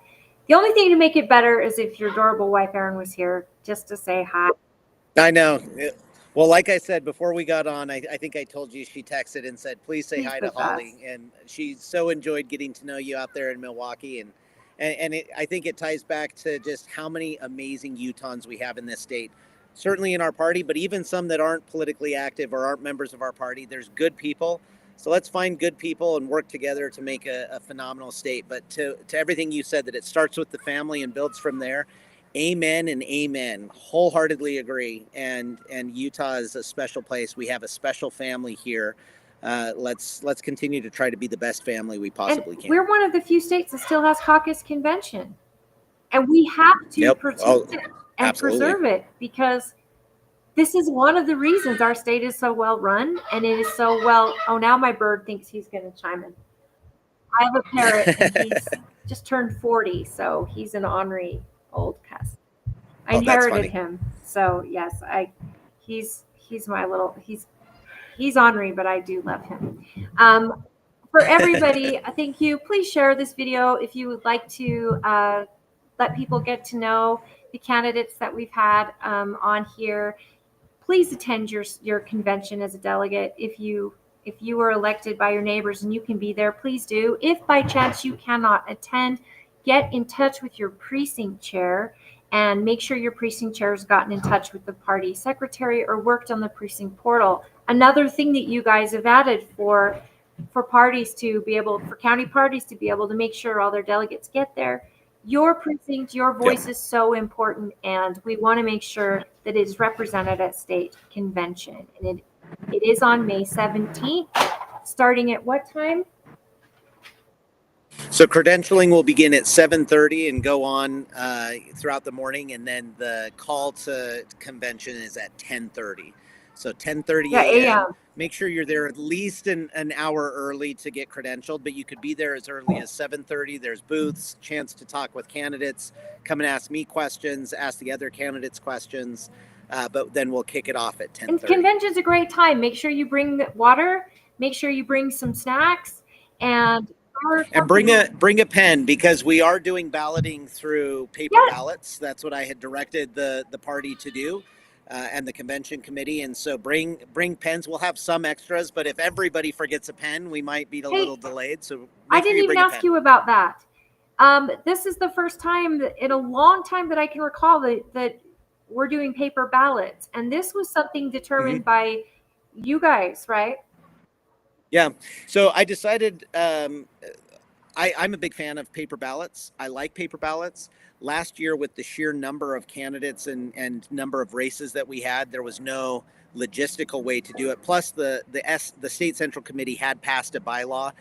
The only thing to make it better is if your adorable wife Erin was here just to say hi. I know. Well, like I said before we got on, I think I told you she texted and said, please say hi to Holly. And she so enjoyed getting to know you out there in Milwaukee. And I think it ties back to just how many amazing Utahns we have in this state. Certainly in our party, but even some that aren't politically active or aren't members of our party. There's good people. So let's find good people and work together to make a phenomenal state. But to everything you said, that it starts with the family and builds from there. Amen and amen. Wholeheartedly agree. And Utah is a special place. We have a special family here. Let's continue to try to be the best family we possibly can. We're one of the few states that still has caucus convention. And we have to protect it. And absolutely. Preserve it, because this is one of the reasons our state is so well run, and it is so well. Oh, now my bird thinks he's going to chime in. I have a parrot, and he's just turned 40, so he's an ornery old cuss. I inherited him, so yes, he's my little he's ornery, but I do love him. For everybody, thank you. Please share this video if you would like to let people get to know the candidates that we've had on here. Please attend your convention as a delegate. If you were elected by your neighbors and you can be there, please do. If by chance you cannot attend, get in touch with your precinct chair and make sure your precinct chair has gotten in touch with the party secretary or worked on the precinct portal. Another thing that you guys have added for parties to be able, for county parties to be able to make sure all their delegates get there. Your precinct, your voice is so important, and we want to make sure that it is represented at state convention. And it is on May 17th, starting at what time? So credentialing will begin at 7:30 and go on throughout the morning, and then the call to convention is at 10:30. So 10:30 a.m. Make sure you're there at least an hour early to get credentialed, but you could be there as early as 7:30. There's booths, chance to talk with candidates, come and ask me questions, ask the other candidates questions, but then we'll kick it off at 10:30. And convention's a great time. Make sure you bring water, make sure you bring some snacks, and bring a pen, because we are doing balloting through paper ballots. That's what I had directed the party to do. And the convention committee, and so bring pens. We'll have some extras, but if everybody forgets a pen, we might be a little delayed. So I didn't even ask you about that. This is the first time in a long time that I can recall that we're doing paper ballots, and this was something determined by you guys, right? Yeah. So I decided. I'm a big fan of paper ballots. I like paper ballots. Last year, with the sheer number of candidates and number of races that we had, there was no logistical way to do it. Plus, the state central committee had passed a bylaw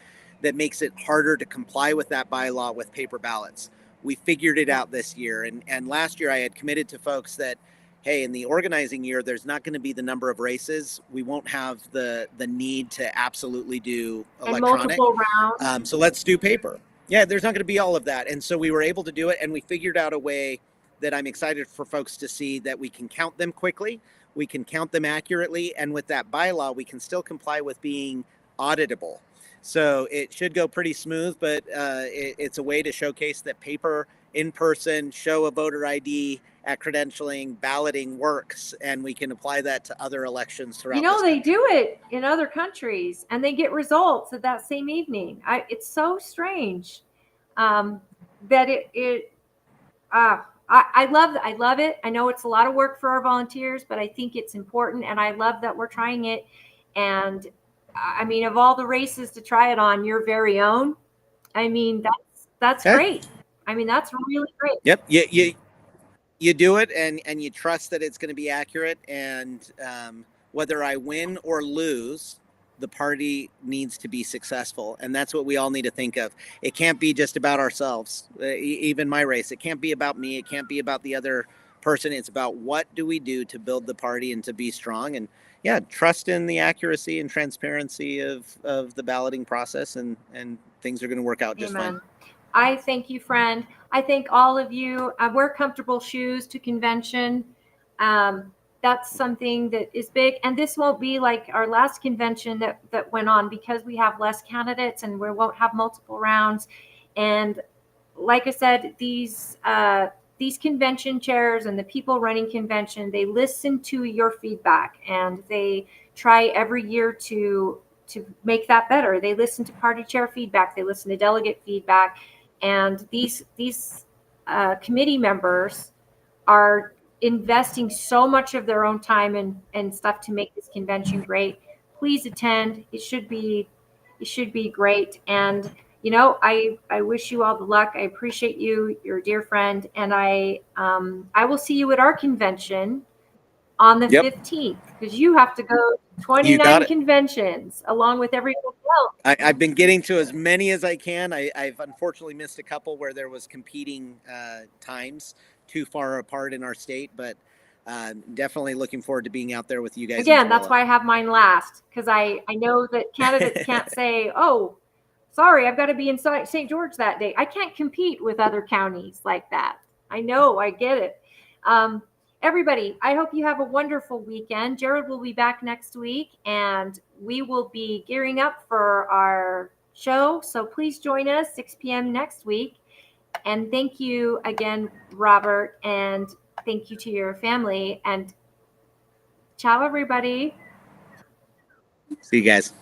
that makes it harder to comply with that bylaw with paper ballots. We figured it out this year, and last year I had committed to folks that, hey, in the organizing year, there's not going to be the number of races. We won't have the need to absolutely do electronic. And multiple rounds. So let's do paper. Yeah, there's not going to be all of that. And so we were able to do it, and we figured out a way that I'm excited for folks to see, that we can count them quickly, we can count them accurately, and with that bylaw, we can still comply with being auditable. So it should go pretty smooth, but it's a way to showcase that paper, in person, show a voter ID at credentialing, balloting works, and we can apply that to other elections throughout. They do it in other countries, and they get results at that same evening. It's so strange that I love it. I know it's a lot of work for our volunteers, but I think it's important, and I love that we're trying it. And I mean, of all the races to try it on, your very own, I mean, that's great. I mean, that's really great. Yep. You do it, and you trust that it's going to be accurate. And whether I win or lose, the party needs to be successful. And that's what we all need to think of. It can't be just about ourselves. Even my race, it can't be about me. It can't be about the other person. It's about what do we do to build the party and to be strong. And trust in the accuracy and transparency of the balloting process, and things are going to work out just fine. I thank you, friend. I thank all of you. Wear comfortable shoes to convention. That's something that is big. And this won't be like our last convention that went on, because we have less candidates and we won't have multiple rounds. And like I said, these convention chairs and the people running convention, they listen to your feedback, and they try every year to make that better. They listen to party chair feedback. They listen to delegate feedback. And these committee members are investing so much of their own time and stuff to make this convention great. Please attend. It should be great. And I wish you all the luck. I appreciate you. You're a dear friend, and I will see you at our convention on the 15th, because you have to go 29 conventions along with everyone else. I've been getting to as many as I can. I've unfortunately missed a couple where there was competing times too far apart in our state, but definitely looking forward to being out there with you guys. Again, that's why I have mine last, because I know that candidates can't say, oh, sorry, I've got to be in St. George that day. I can't compete with other counties like that. I know, I get it. Everybody, I hope you have a wonderful weekend. Jared will be back next week, and we will be gearing up for our show. So please join us 6 p.m. next week. And thank you again, Robert, and thank you to your family. And ciao, everybody. See you guys.